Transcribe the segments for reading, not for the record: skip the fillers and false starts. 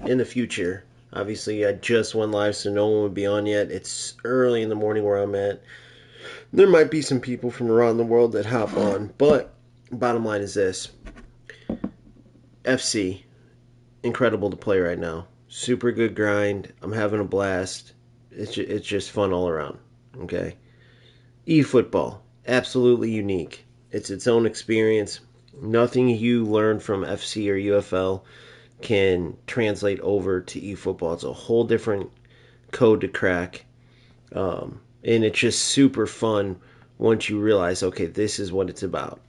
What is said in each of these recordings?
in the future. Obviously, I just went live, so no one would be on yet. It's early in the morning where I'm at. There might be some people from around the world that hop on, but bottom line is this: FC, incredible to play right now. Super good grind. I'm having a blast. It's just fun all around. Okay. eFootball, absolutely unique. It's its own experience. Nothing you learn from FC or UFL can translate over to eFootball. It's a whole different code to crack. And it's just super fun once you realize, okay, this is what it's about.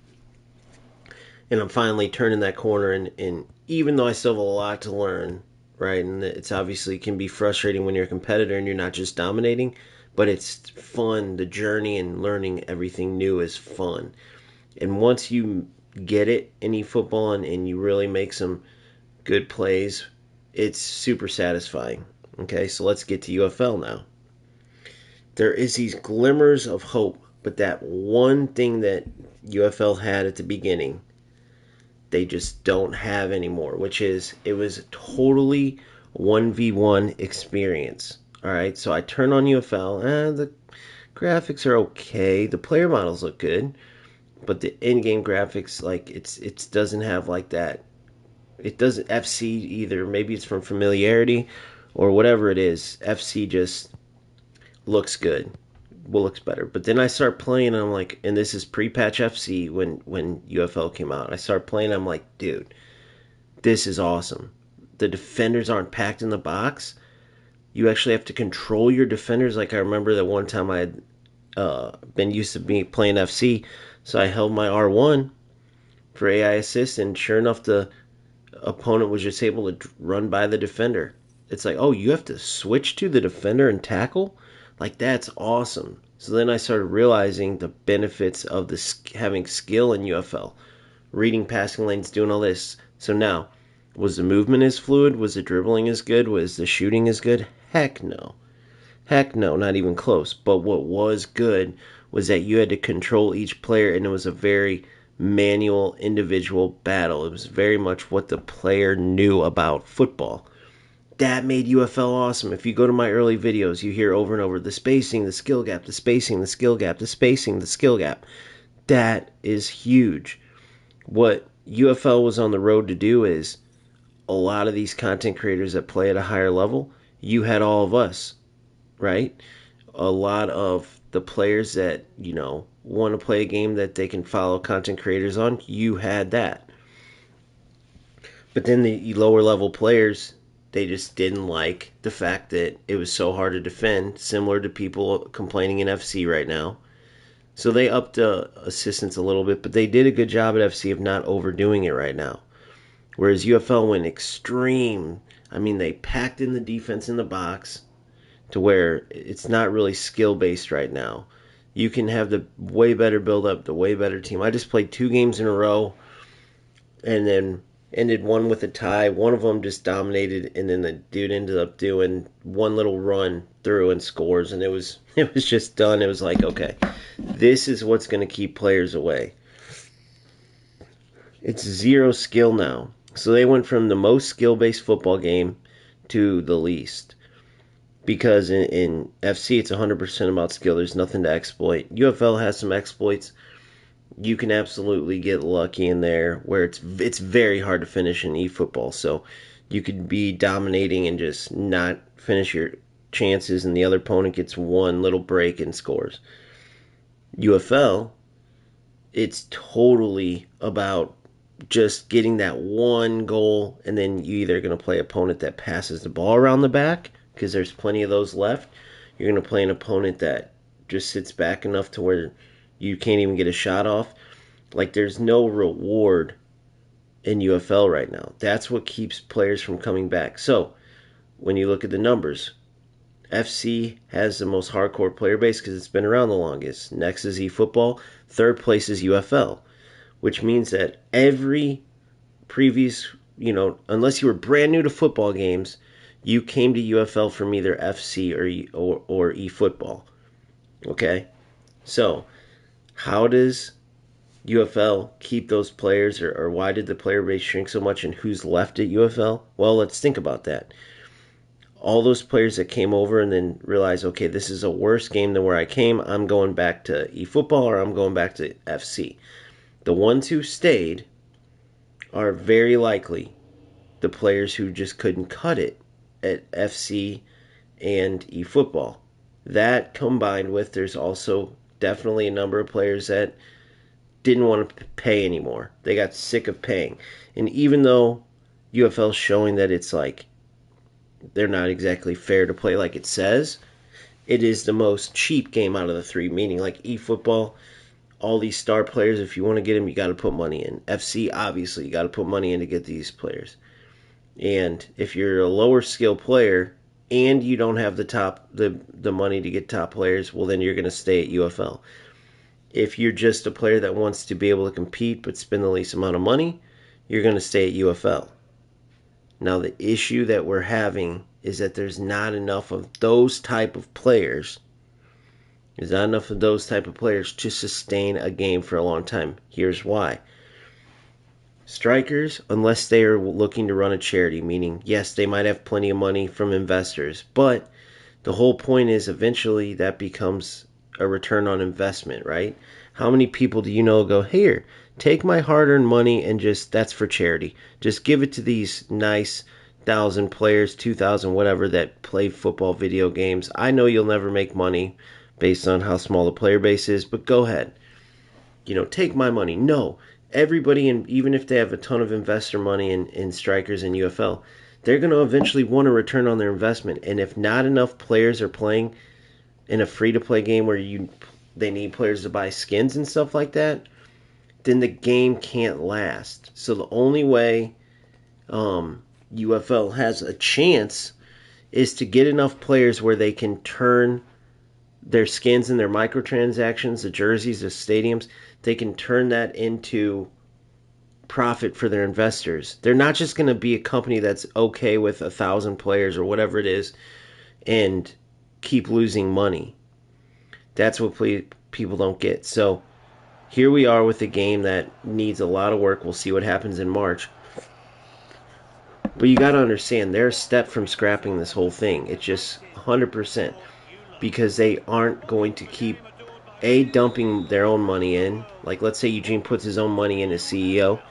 And I'm finally turning that corner. And even though I still have a lot to learn, right? And it's obviously can be frustrating when you're a competitor and you're not just dominating, but it's fun. The journey and learning everything new is fun. And once you get it in eFootball and you really make some good plays, it's super satisfying. Okay, so let's get to UFL now. There is these glimmers of hope, but that one thing that UFL had at the beginning, they just don't have anymore, which is it was a totally 1v1 experience. All right, so I turn on UFL, the graphics are okay, the player models look good, but the in-game graphics, like it doesn't have like that. It doesn't FC either. Maybe it's from familiarity or whatever it is. FC just looks good. Well, looks better. But then I start playing and I'm like, and this is pre-patch FC when UFL came out. I start playing, I'm like, dude, this is awesome. The defenders aren't packed in the box. You actually have to control your defenders. Like I remember that one time I had been used to be playing FC, so I held my R1 for AI assist, and sure enough, the opponent was just able to run by the defender. It's like, oh, you have to switch to the defender and tackle? Like, that's awesome. So then I started realizing the benefits of having skill in UFL. Reading passing lanes, doing all this. So now, was the movement as fluid? Was the dribbling as good? Was the shooting as good? Heck no. Heck no, not even close. But what was good was that you had to control each player, and it was a very manual, individual battle. It was very much what the player knew about football. That made UFL awesome. If you go to my early videos, you hear over and over the spacing, the skill gap, the spacing, the skill gap, the spacing, the skill gap. That is huge. What UFL was on the road to do is a lot of these content creators that play at a higher level, you had all of us, right? A lot of the players that, want to play a game that they can follow content creators on, you had that. But then the lower level players, they just didn't like the fact that it was so hard to defend, similar to people complaining in FC right now. So they upped assistance a little bit, but they did a good job at FC of not overdoing it right now. Whereas UFL went extreme. I mean, they packed in the defense in the box to where it's not really skill based right now. You can have the way better build up, the way better team. I just played 2 games in a row and then ended one with a tie. One of them just dominated, and then the dude ended up doing one little run through and scores, and it was just done. It was like, okay, this is what's going to keep players away. It's zero skill now. So they went from the most skill-based football game to the least. Because in FC, it's 100% about skill. There's nothing to exploit. UFL has some exploits. You can absolutely get lucky in there where it's very hard to finish in eFootball. So you could be dominating and just not finish your chances, and the other opponent gets one little break and scores. UFL, it's totally about just getting that one goal, and then you either going to play an opponent that passes the ball around the back, because there's plenty of those left. You're going to play an opponent that just sits back enough to where you can't even get a shot off. Like, there's no reward in UFL right now. That's what keeps players from coming back. So, when you look at the numbers, FC has the most hardcore player base because it's been around the longest. Next is eFootball. Third place is UFL, which means that every previous, unless you were brand new to football games, you came to UFL from either FC or eFootball. Okay? So, how does UFL keep those players, or why did the player base shrink so much, and who's left at UFL? Well, let's think about that. All those players that came over and then realized, okay, this is a worse game than where I came, I'm going back to eFootball or I'm going back to FC. The ones who stayed are very likely the players who just couldn't cut it at FC and eFootball. That combined with there's also definitely a number of players that didn't want to pay anymore. They got sick of paying. And even though UFL's showing that it's like they're not exactly fair to play like it says, it is the most cheap game out of the three, meaning like eFootball, all these star players, if you want to get them, you got to put money in. FC, obviously, you got to put money in to get these players. And if you're a lower skill player and you don't have the money to get top players, well, then you're going to stay at UFL. If you're just a player that wants to be able to compete but spend the least amount of money, you're going to stay at UFL. Now, the issue that we're having is that there's not enough of those type of players. There's not enough of those type of players to sustain a game for a long time. Here's why. Strikers, unless they are looking to run a charity, meaning, yes, they might have plenty of money from investors, but the whole point is eventually that becomes a return on investment, right? How many people do you know go, here, take my hard-earned money and that's for charity. Just give it to these nice 1,000 players, 2,000, whatever, that play football video games. I know you'll never make money based on how small the player base is, but go ahead. Take my money. No. Everybody, and even if they have a ton of investor money in strikers and UFL, they're going to eventually want a return on their investment. And if not enough players are playing in a free-to-play game where they need players to buy skins and stuff like that, then the game can't last. So the only way UFL has a chance is to get enough players where they can turn their skins and their microtransactions, the jerseys, the stadiums, they can turn that into profit for their investors. They're not just going to be a company that's okay with 1,000 players or whatever it is and keep losing money. That's what people don't get. So here we are with a game that needs a lot of work. We'll see what happens in March. But you got to understand, they're a step from scrapping this whole thing. It's just 100%. Because they aren't going to keep, dumping their own money in. Like, let's say Eugene puts his own money in as CEO.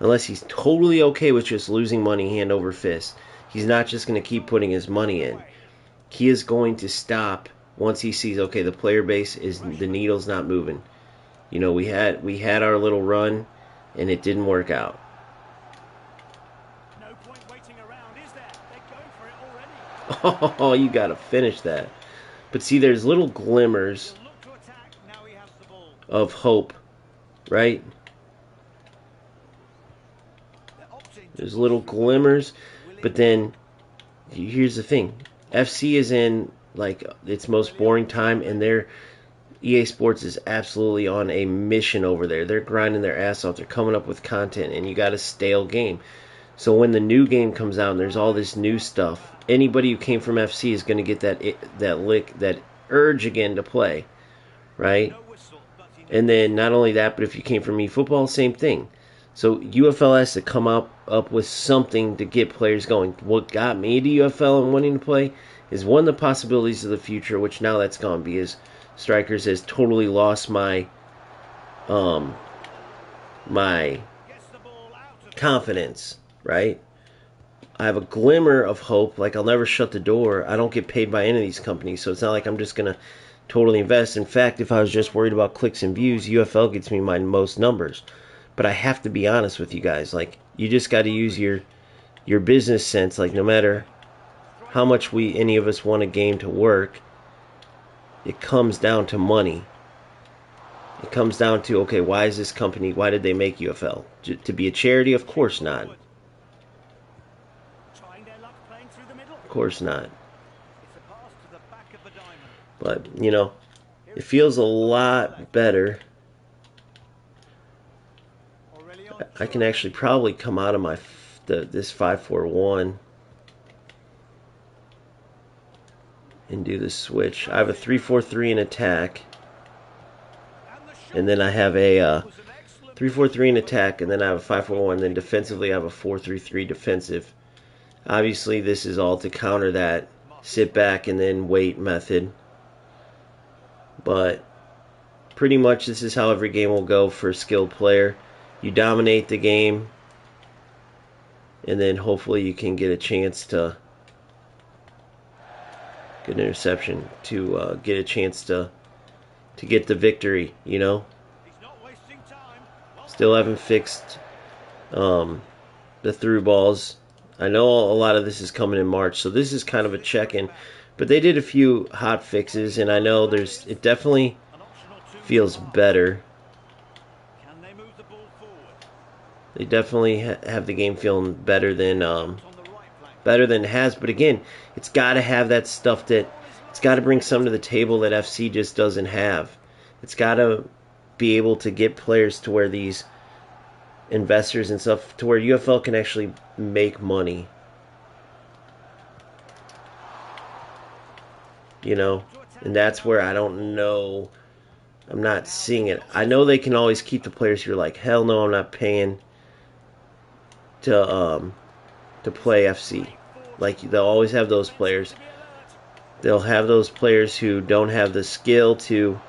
Unless he's totally okay with just losing money hand over fist. He's not just going to keep putting his money in. He is going to stop once he sees, okay, the player base the needle's not moving. We had our little run, and it didn't work out. No point waiting around, is there? They're going for it already. Oh, you got to finish that. But see, there's little glimmers of hope, right? There's little glimmers, but then here's the thing. FC is in like its most boring time, and EA Sports is absolutely on a mission over there. They're grinding their ass off. They're coming up with content, and you got a stale game. So when the new game comes out and there's all this new stuff, anybody who came from FC is going to get that urge again to play, right? And then not only that, but if you came from eFootball, same thing. So UFL has to come up with something to get players going. What got me to UFL and wanting to play is one of the possibilities of the future, which now that's gone because Strikers has totally lost my confidence, right? I have a glimmer of hope, like I'll never shut the door. I don't get paid by any of these companies, so it's not like I'm just going to totally invest. In fact, if I was just worried about clicks and views, UFL gets me my most numbers. But I have to be honest with you guys. Like, you just got to use your business sense. Like, no matter how much any of us want a game to work, it comes down to money. It comes down to, okay, why did they make UFL? To be a charity? Of course not. Of course not. But, it feels a lot better. I can actually probably come out of this 5-4-1 and do the switch. I have a 3-4-3 in attack. And then I have a 3-4-3 in attack, and then I have a 5-4-1. Then defensively, I have a 4-3-3 defensive. Obviously, this is all to counter that sit back and then wait method. But pretty much this is how every game will go for a skilled player. You dominate the game, and then hopefully you can get a chance to get an interception to get a chance to get the victory. You know, still haven't fixed the through balls. I know a lot of this is coming in March, so this is kind of a check-in. But they did a few hot fixes, and I know it definitely feels better. They definitely have the game feeling better than it has. But again, it's got to have that stuff it's got to bring something to the table that FC just doesn't have. It's got to be able to get players to where these investors and stuff, to where UFL can actually make money. You know, and that's where I don't know. I'm not seeing it. I know they can always keep the players who are like, hell no, I'm not paying to play FC. Like, they'll always have those players. They'll have those players who don't have the skill to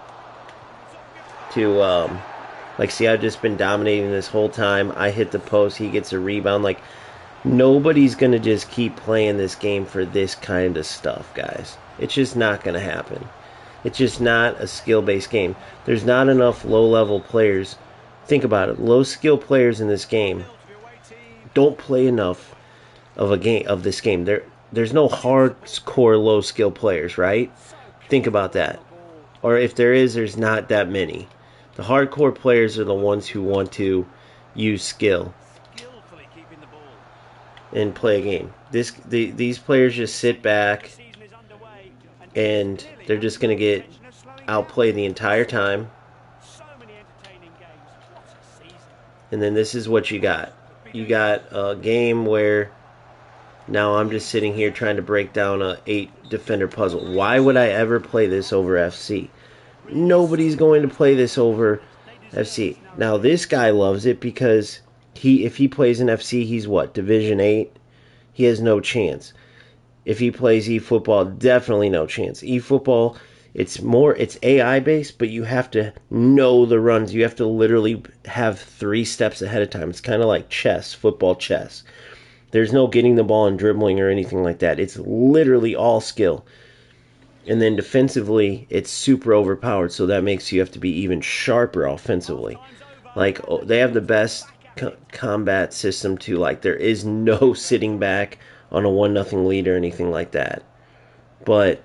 like, see, I've just been dominating this whole time. I hit the post, he gets a rebound. Like, nobody's gonna just keep playing this game for this kind of stuff, guys. It's just not gonna happen. It's just not a skill-based game. There's not enough low-level players. Think about it. Low-skill players in this game don't play enough of this game. There's no hardcore low-skill players, right? Think about that. Or if there is, there's not that many. The hardcore players are the ones who want to use skill and play a game. These players just sit back and they're just going to get outplayed the entire time. And then this is what you got. You got a game where now I'm just sitting here trying to break down a 8 defender puzzle. Why would I ever play this over FC? Nobody's going to play this over FC. Now this guy loves it because if he plays in FC, he's what? Division 8? He has no chance. If he plays eFootball, definitely no chance. eFootball, it's AI based, but you have to know the runs. You have to literally have 3 steps ahead of time. It's kind of like chess, football chess. There's no getting the ball and dribbling or anything like that. It's literally all skill. And then defensively, it's super overpowered, so that makes you have to be even sharper offensively. Like, they have the best combat system too. Like, there is no sitting back on a 1-0 lead or anything like that. But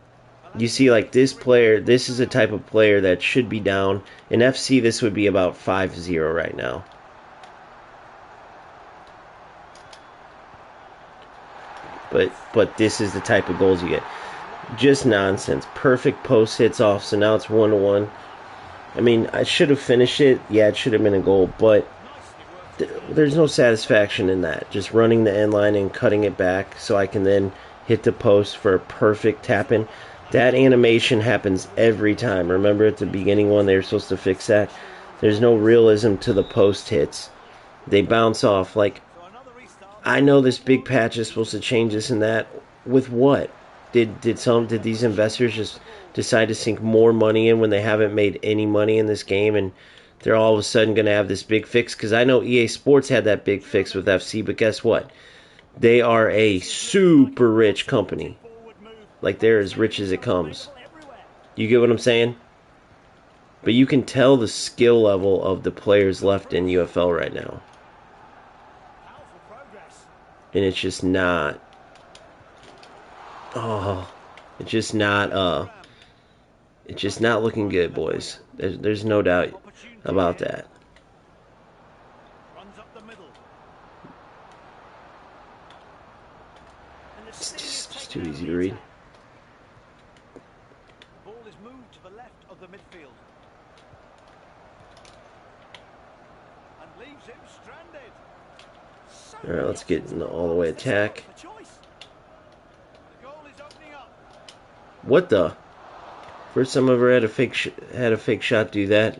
you see, like, this player, this is a type of player that should be down. In FC, this would be about 5-0 right now. But this is the type of goals you get. Just nonsense. Perfect post hits off, so now it's 1-1. I mean, I should have finished it. Yeah, it should have been a goal, but there's no satisfaction in that. Just running the end line and cutting it back so I can then hit the post for a perfect tap-in. That animation happens every time. Remember at the beginning one, they were supposed to fix that? There's no realism to the post hits. They bounce off. Like, I know this big patch is supposed to change this and that. With what? Did these investors just decide to sink more money in when they haven't made any money in this game, and they're all of a sudden going to have this big fix? Because I know EA Sports had that big fix with FC, but guess what? They are a super rich company. Like, they're as rich as it comes. You get what I'm saying? But you can tell the skill level of the players left in UFL right now. And it's just not... Oh, it's just not looking good, boys. There's no doubt about that. It's just too easy to read. Ball is moved to the left of the midfield and leaves him stranded. All right, let's get in the all-the-way attack. What the? First time I ever had a fake shot do that.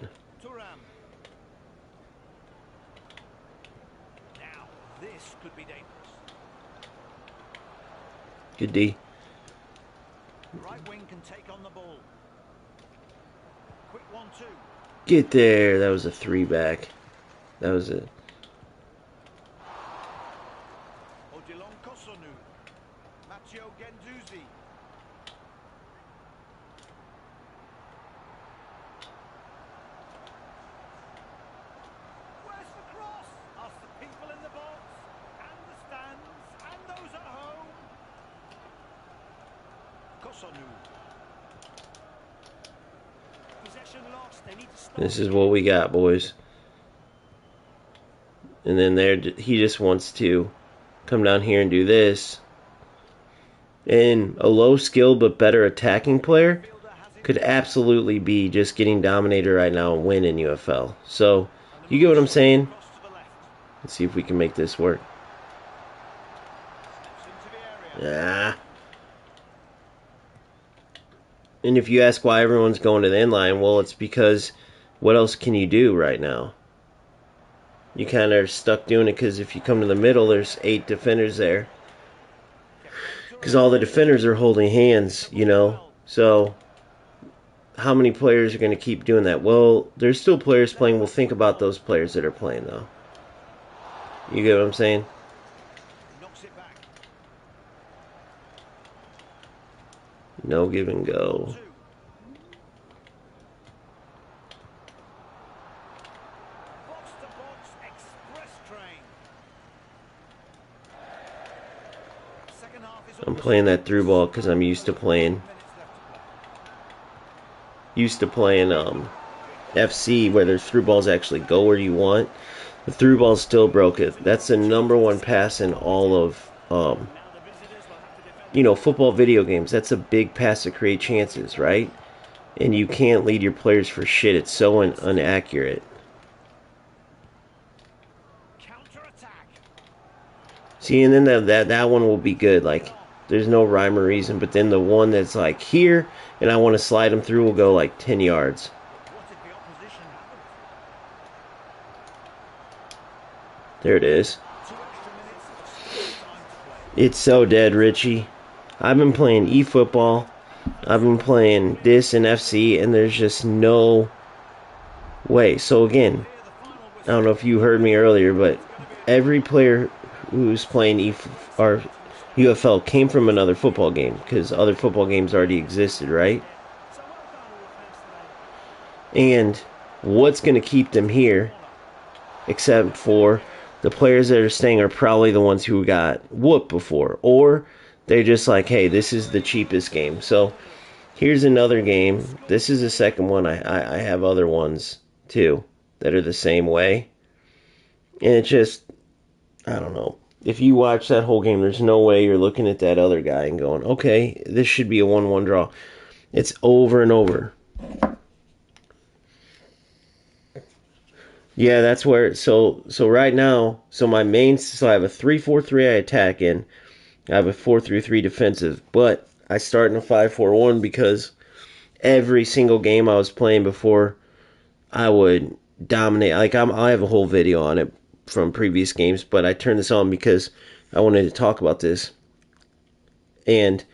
Good D. Right wing can take on the ball. Quick 1-2. Get there. That was a 3-back. That was it. Odilon Kosunu. Matteo Gendouzi. Where's the cross? Ask the people in the box, and the stands, and those at home. Kosunu. Possession lost. They need to stop. This is what we got, boys. And then there, he just wants to come down here and do this. And a low skill but better attacking player could absolutely be just getting dominator right now and win in UFL. So, you get what I'm saying? Let's see if we can make this work. Yeah. And if you ask why everyone's going to the end line, well, it's because what else can you do right now? You kind of are stuck doing it because if you come to the middle, there's 8 defenders there. Because all the defenders are holding hands, you know. So, how many players are going to keep doing that? Well, there's still players playing. We'll think about those players that are playing, though. You get what I'm saying? No give and go. I'm playing that through ball because I'm used to playing FC where there's through balls actually go where you want. The through ball still broke it. That's the #1 pass in all of football video games. That's a big pass to create chances, right? And you can't lead your players for shit. It's so inaccurate. See, and then that one will be good. Like, there's no rhyme or reason. But then the one that's like here, and I want to slide them through, will go like 10 yards. There it is. It's so dead, Richie. I've been playing eFootball. I've been playing this in FC, and there's just no way. So again, I don't know if you heard me earlier, but every player who's playing UFL came from another football game because other football games already existed, right? And what's going to keep them here, except for the players that are staying are probably the ones who got whooped before, or they're just like, hey, this is the cheapest game. So here's another game. This is the second one. I have other ones too that are the same way. And it's just, I don't know. If you watch that whole game, there's no way you're looking at that other guy and going, okay, this should be a 1-1 draw. It's over and over. Yeah, that's where, so right now, so I have a 3-4-3 I attack in. I have a 4-3-3 defensive, but I start in a 5-4-1 because every single game I was playing before, I would dominate. Like, I have a whole video on it from previous games, but I turned this on because I wanted to talk about this. And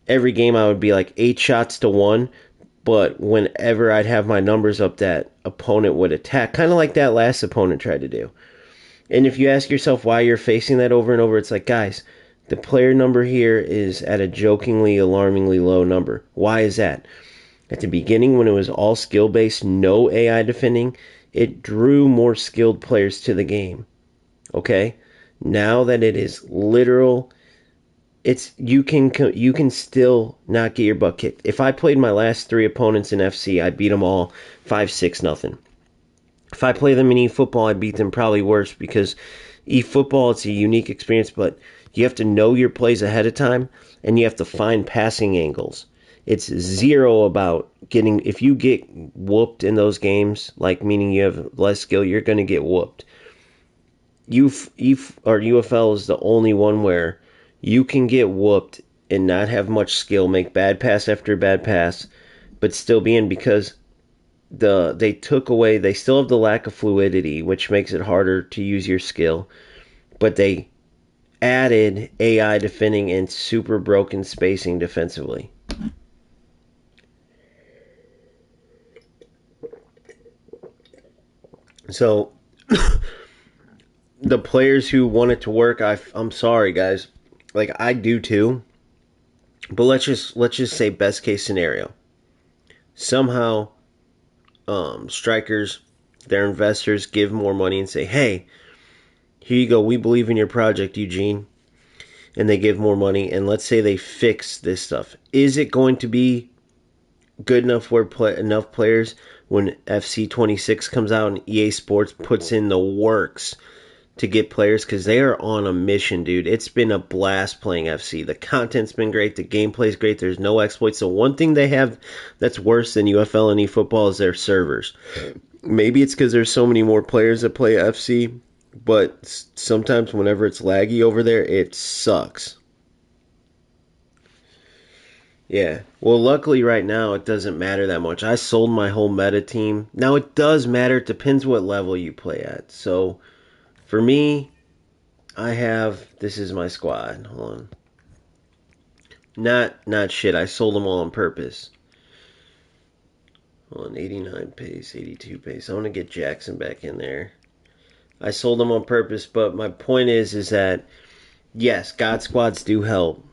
every game I would be like 8 shots to 1, but whenever I'd have my numbers up, that opponent would attack, kind of like that last opponent tried to do. And if you ask yourself why you're facing that over and over, it's like, guys, the player number here is at a jokingly, alarmingly low number. Why is that? At the beginning, when it was all skill-based, no AI defending, it drew more skilled players to the game. Okay? Now that it is literal, you can still not get your butt kicked. If I played my last 3 opponents in FC, I beat them all 5-6-0. If I play them in eFootball, I beat them probably worse because eFootball, it's a unique experience, but you have to know your plays ahead of time, and you have to find passing angles. It's zero about getting, if you get whooped in those games, like meaning you have less skill, you're going to get whooped. UFL is the only one where you can get whooped and not have much skill, make bad pass after bad pass, but still be in because they still have the lack of fluidity, which makes it harder to use your skill, but they added AI defending and super broken spacing defensively. So the players who want it to work, I'm sorry, guys. Like I do too. But let's just say best case scenario. Somehow, strikers, their investors give more money and say, "Hey, here you go. We believe in your project, Eugene." And they give more money. And let's say they fix this stuff. Is it going to be good enough for enough players when FC 26 comes out and EA Sports puts in the works to get players? Because they are on a mission, dude. It's been a blast playing FC. The content's been great. The gameplay's great. There's no exploits. So one thing they have that's worse than UFL and eFootball is their servers. Maybe it's because there's so many more players that play FC, but sometimes whenever it's laggy over there, it sucks. Yeah. Well, luckily right now it doesn't matter that much. I sold my whole meta team. Now it does matter. It depends what level you play at. So for me, I have this is my squad. Hold on. Not shit. I sold them all on purpose. Hold on, 89 pace, 82 pace. I want to get Jackson back in there. I sold them on purpose, but my point is that yes, God squads do help.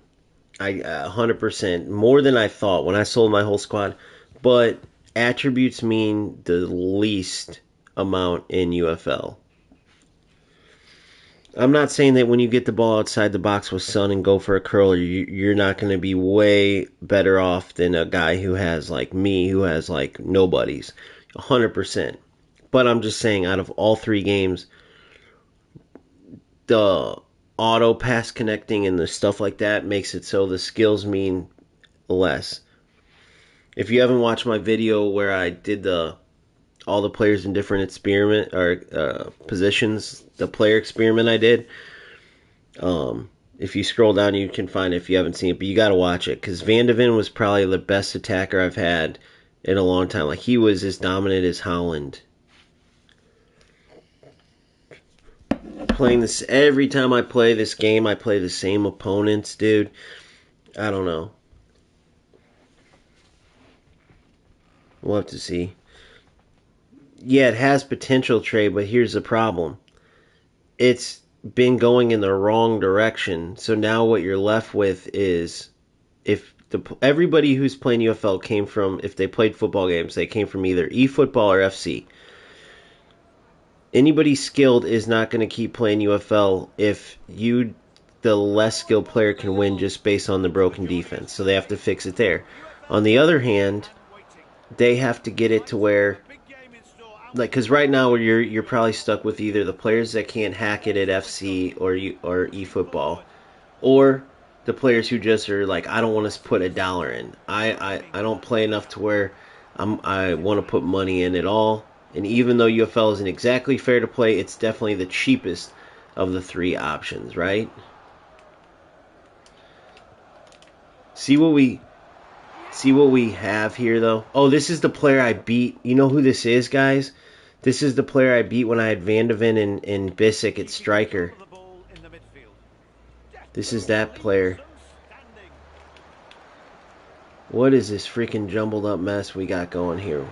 100% more than I thought when I sold my whole squad, but attributes mean the least amount in UFL. I'm not saying that when you get the ball outside the box with Son and go for a curler, you're not going to be way better off than a guy who has like me, who has like nobodies. 100%. But I'm just saying, out of all three games, the auto pass connecting and the stuff like that makes it so the skills mean less. If you haven't watched my video where I did the all the players in different experiment or positions, the player experiment I did, if you scroll down, you can find it if you haven't seen it. But you got to watch it because Van de Ven was probably the best attacker I've had in a long time. Like he was as dominant as Holland. Playing this every time I play this game, I play the same opponents, dude. I don't know. We'll have to see. Yeah, it has potential trade, but here's the problem. It's been going in the wrong direction. So now what you're left with is if everybody who's playing UFL came from, if they played football games, they came from either eFootball or FC. Anybody skilled is not going to keep playing UFL if the less skilled player, can win just based on the broken defense. So they have to fix it there. On the other hand, they have to get it to where, like, because right now you're probably stuck with either the players that can't hack it at FC or eFootball, or the players who just are like, I don't want to put $1 in. I don't play enough to where I want to put money in at all. And even though UFL isn't exactly fair to play, it's definitely the cheapest of the three options, right? See what we have here though. Oh, this is the player I beat. You know who this is, guys? This is the player I beat when I had Van de Ven and Bissek at striker. This is that player. What is this freaking jumbled up mess we got going here?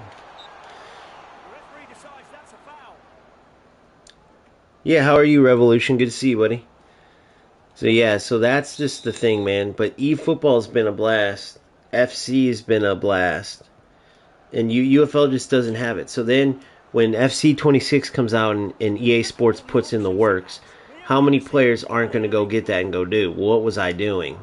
Yeah, how are you, Revolution? Good to see you, buddy. So yeah, so that's just the thing, man. But eFootball's been a blast. FC has been a blast. And UFL just doesn't have it. So then when FC 26 comes out and EA Sports puts in the works, how many players aren't going to go get that and go do? What was I doing?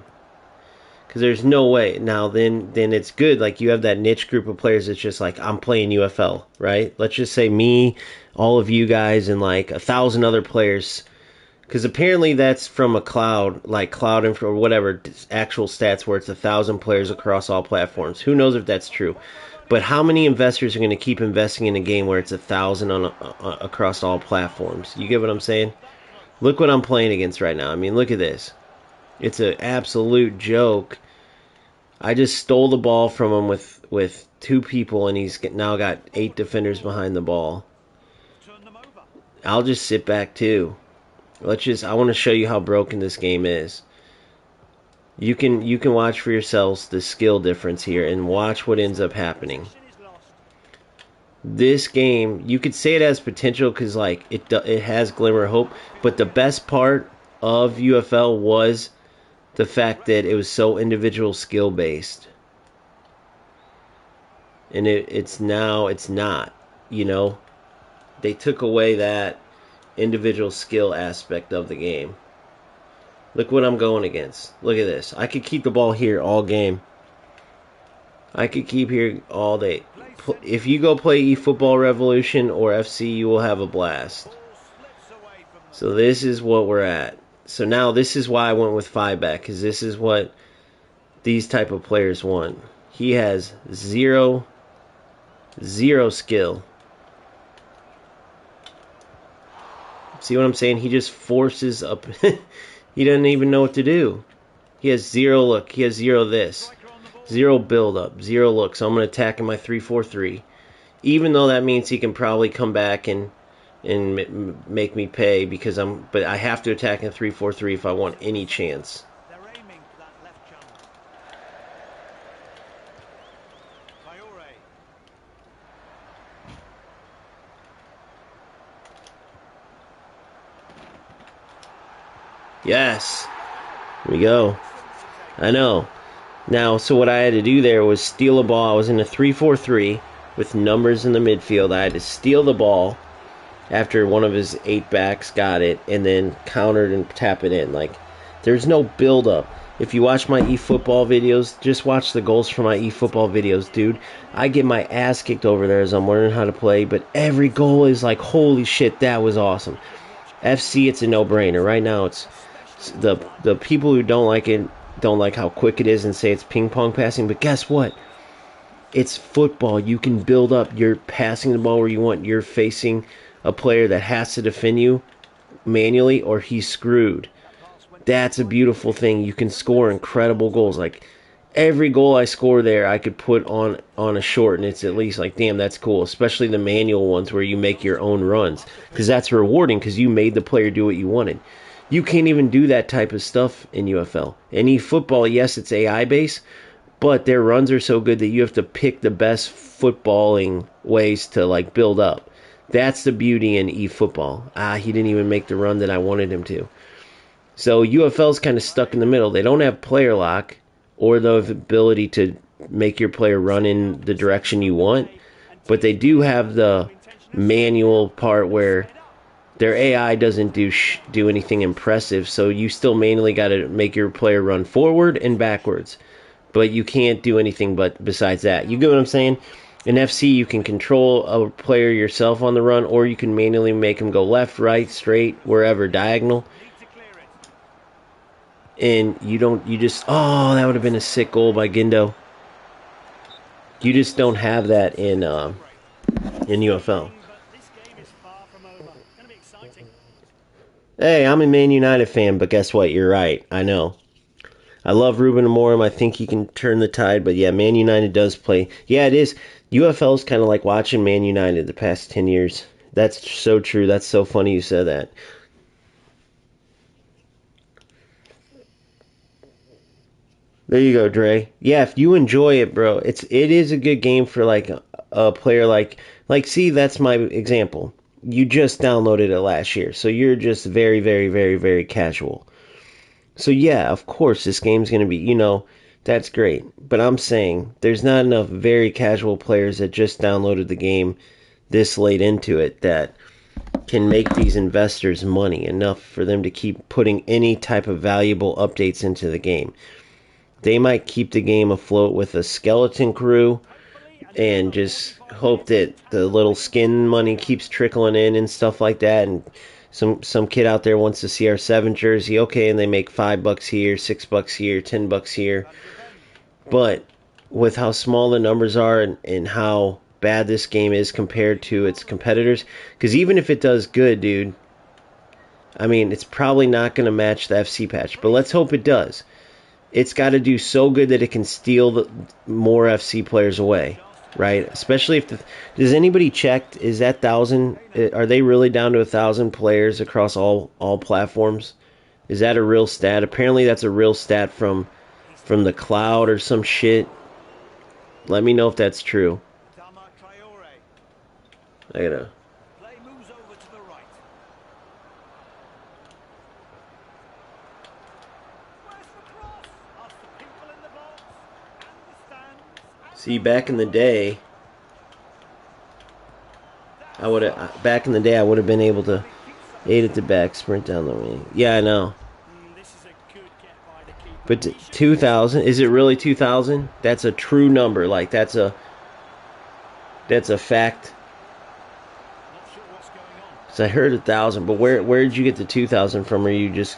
Because there's no way. Now then it's good. Like you have that niche group of players that's just like, I'm playing UFL, right? Let's just say me, all of you guys, and like 1,000 other players. Because apparently that's from a cloud, like cloud info or whatever, actual stats where it's 1,000 players across all platforms. Who knows if that's true? But how many investors are going to keep investing in a game where it's 1,000 across all platforms? You get what I'm saying? Look what I'm playing against right now. I mean, look at this. It's an absolute joke. I just stole the ball from him with two people, and he's now got 8 defenders behind the ball. I'll just sit back too. I want to show you how broken this game is. You can watch for yourselves the skill difference here and watch what ends up happening. This game, you could say it has potential because like it has glimmer of hope, but the best part of UFL was the fact that it was so individual skill based, and it's not. You know, they took away that individual skill aspect of the game. Look what I'm going against. Look at this. I could keep the ball here all game. I could keep here all day. If you go play eFootball Revolution or FC, you will have a blast. So this is what we're at. So now this is why I went with 5-back, because this is what these type of players want. He has zero skill. See what I'm saying? He just forces up. He doesn't even know what to do. He has zero look. He has zero this. Zero build up. Zero look. So I'm going to attack in my 3-4-3. Even though that means he can probably come back and make me pay because but I have to attack in 3-4-3 if I want any chance. Yes. Here we go. I know. Now, so what I had to do there was steal a ball. I was in a 3-4-3 with numbers in the midfield. I had to steal the ball after one of his 8-backs got it and then countered and tap it in. Like, there's no build-up. If you watch my eFootball videos, just watch the goals from my eFootball videos, dude. I get my ass kicked over there as I'm learning how to play, but every goal is like, holy shit, that was awesome. FC, it's a no-brainer. Right now, it's the people who don't like it don't like how quick it is and say it's ping-pong passing, but guess what? It's football. You can build up. You're passing the ball where you want. You're facing a player that has to defend you manually or he's screwed. That's a beautiful thing. You can score incredible goals. Like, every goal I score there, I could put on a short, and it's at least like, damn, that's cool. Especially the manual ones where you make your own runs, because that's rewarding because you made the player do what you wanted. You can't even do that type of stuff in UFL. In eFootball, yes, it's AI based, but their runs are so good that you have to pick the best footballing ways to like build up. That's the beauty in eFootball. He didn't even make the run that I wanted him to. So UFL's kind of stuck in the middle. They don't have player lock or the ability to make your player run in the direction you want, but they do have the manual part where their AI doesn't do anything impressive, so you still manually got to make your player run forward and backwards. But you can't do anything but besides that. You get what I'm saying? In FC, you can control a player yourself on the run, or you can manually make him go left, right, straight, wherever, diagonal. And that would have been a sick goal by Gindo. You just don't have that in UFL. Hey, I'm a Man United fan, but guess what? You're right. I know. I love Ruben Amorim. I think he can turn the tide, but yeah, Man United does play. Yeah, it is. UFL is kind of like watching Man United the past 10 years. That's so true. That's so funny you said that. There you go, Dre. Yeah, if you enjoy it, bro, it is a good game for like a player see, that's my example. You just downloaded it last year, so you're just very, very, very, very casual. So yeah, of course, this game's going to be, that's great. But I'm saying there's not enough very casual players that just downloaded the game this late into it that can make these investors money enough for them to keep putting any type of valuable updates into the game. They might keep the game afloat with a skeleton crew and just hope that the little skin money keeps trickling in and stuff like that, and some kid out there wants to see our 7 jersey, okay, and they make $5 here, $6 here, $10 here. But with how small the numbers are and how bad this game is compared to its competitors, because even if it does good, dude, I mean, it's probably not going to match the FC patch, but let's hope it does. It's got to do so good that it can steal more FC players away. right? Especially if does anybody checked, is that 1,000, are they really down to 1,000 players across all platforms? Is that a real stat? Apparently that's a real stat He's from the taken his cloud or time. some shit. Let me know if that's true. Adama Traore. I gotta Play moves over to the right. Where's the cross? Ask the people in the box and the stands and see. those Back at in the home. day, I That's would far. have. Back in the day, I would have been able to But it keeps them aid it to possession. back, sprint down the wing. Yeah, I know. This is a good get by the keeper. But He should be missing 2,000, this is it at really all. 2,000? That's a true number. Like that's a fact. Not sure what's going on. Cause I heard 1,000, but where did you get the 2,000 from? Are you just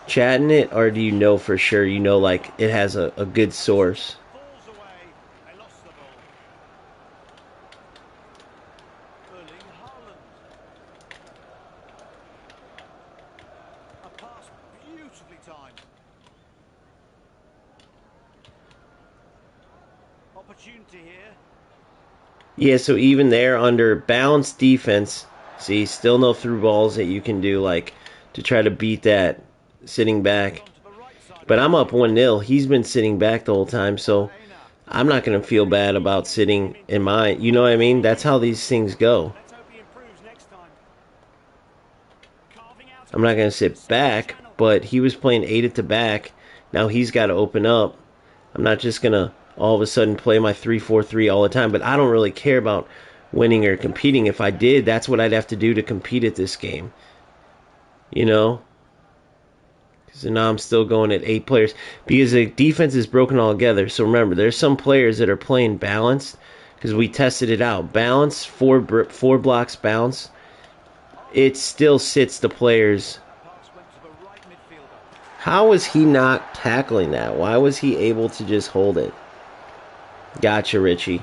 chatting it, or do you know for sure? You know, like it has a good source. Falls away. They lost the ball. Erling Haaland. A pass beautifully timed. Opportunity here. Yeah, so even there under balanced defense, see, still no through balls that you can do like to try to beat that sitting Moves back. on to the right side of But the I'm up field. 1-0. He's been sitting back the whole time, Ola so Aina. I'm not going to feel bad about Getting sitting him into in the mine. You know what I mean? That's how these things go. Let's hope he improves next time. Carving out a I'm not going to pass. sit Sends a back, channel. but he was playing 8 at the back. Now he's got to open up. I'm not just going to all of a sudden play my 3-4-3 all the time, but I don't really care about winning or competing. If I did, that's what I'd have to do to compete at this game. You know? So now I'm still going at 8 players because the defense is broken all together. So remember, there's some players that are playing balanced because we tested it out. Balance, four blocks bounce. It still sits the players. That pass went to the right midfielder. How was he not tackling that? Why was he able to just hold it? Gotcha, Richie.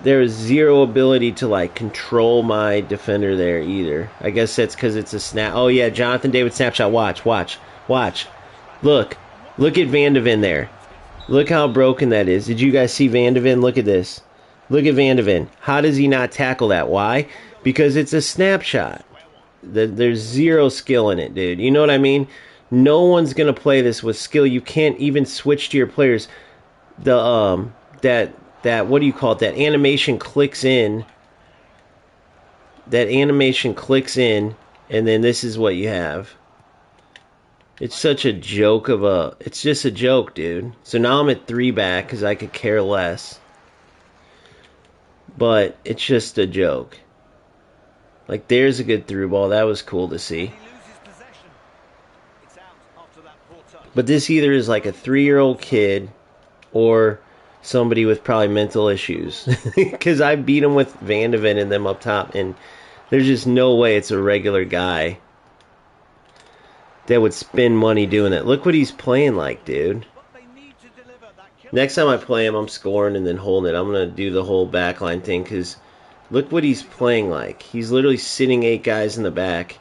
There is zero ability to like control my defender there either. I guess that's because it's a snap. Oh yeah, Jonathan David snapshot. Watch. Look, And what's look he at done? Van de Ven there. Look how broken that is. Did you guys see Van de Ven? Look at this. Look at Van de Ven. How does he not tackle that? Why? Ongoing Because action. it's a snapshot. Square one. There's zero skill in it, dude. You know what I mean? No one's gonna play this with skill. You can't even switch to your players. The that what do you call it? That animation clicks in. That animation clicks in, and then this is what you have. It's such a Traore. joke of a. It's just a joke, dude. So now I'm at 3 back because I could care less. But it's just a joke. Like there's a good through ball. That was cool to And see. he loses possession. It's out after that poor touch. But this either is like a 3-year-old Offside. kid or somebody with probably mental issues. Because I beat him with Van de Ven and them up top, and there's just no way it's a regular guy that would spend money doing that. Look what he's playing like, dude. But they need to deliver that killer Next time I pass. play him, I'm scoring and then holding it. I'm going to do the whole backline thing because look what he's playing like. He's literally sitting 8 guys in the back,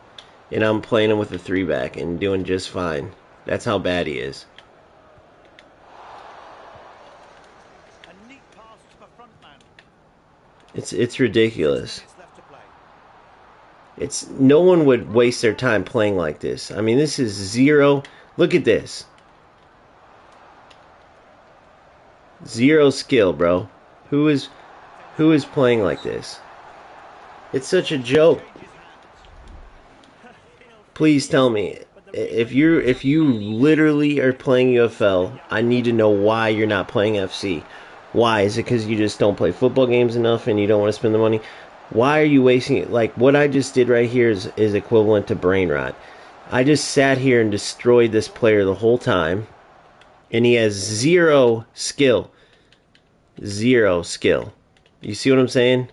and I'm playing him with a 3 back and doing just fine. That's how bad he is. A neat pass to the front man. It's 6 ridiculous. minutes left to play. It's no one would waste their time playing like this. I mean, this is zero. Look at this. Zero skill, bro. Who is Defends it well. playing like this? It's such a joke. Changes hands. He'll Please freeze. tell me But the if replay you're comes if up you with literally are playing UFL, I need to know why you're not playing FC. Why? Is it because you just don't play football games enough and you don't want to spend the money? Why are you wasting it? Like what I just did right here is equivalent to brain rot. I just sat here and destroyed this player the whole time, and he has zero skill. Zero skill. You see what I'm saying?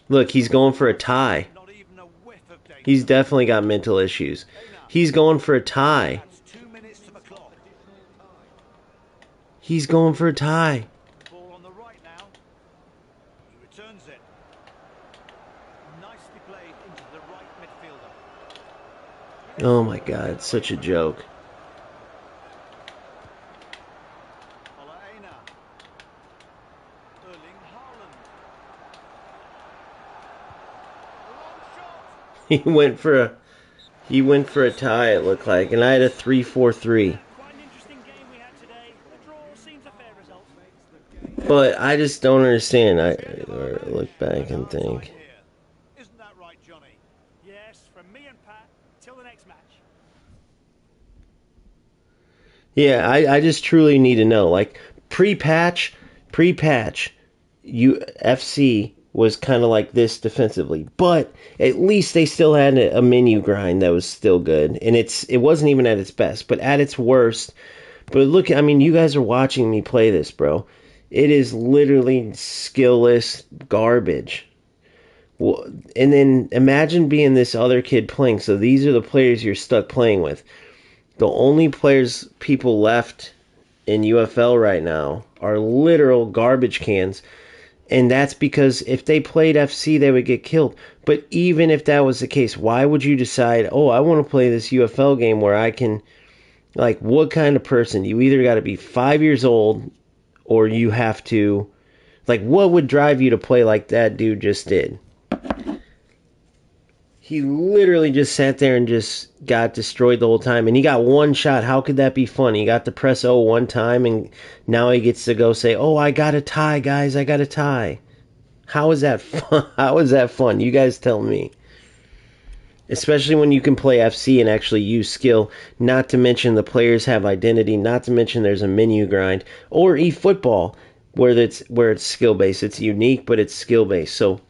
Look, he's going for a tie. not even a whiff of He's danger. definitely got mental issues. Aina. He's going for a tie. Adds 2 minutes to the clock. He's going for a tie. Ball on the right now. He returns it. Nicely played into the right midfielder. Oh my god, it's such a joke. Ola Aina. He went for a he went for a tie. It looked like, and I had a 3-4-3. Quite an interesting game we had today. The draw seems a fair result. But I just don't understand. I look back and think. Isn't that right, Johnny? Yes, from me and Pat till the next match. Yeah, I just truly need to know. Like pre-patch, UFC was kind of like this defensively, but at least they still had a menu grind that was still good, and it wasn't even at its best, but at its worst. But look, I mean, you guys are watching me play this, bro. It is literally skillless garbage. Well, and then imagine being this other kid playing. So these are the players you're stuck playing with. The only players people left in UFL right now are literal garbage cans. And that's because if they played FC, they would get killed. But even if that was the case, why would you decide, oh, I want to play this UFL game where I can, like, what kind of person? You either got to be 5 years old or you have to, like, what would drive you to play like that dude just did? He literally just sat there and just got destroyed the whole time. And he got one shot. How could that be fun? He got to press O one time, and now he gets to go say, oh, I got a tie, guys. I got a tie. How is that fun? How is that fun? You guys tell me. Especially when you can play FC and actually use skill. Not to mention the players have identity. Not to mention there's a menu grind. Or eFootball, where it's skill based. It's unique, but it's skill based. So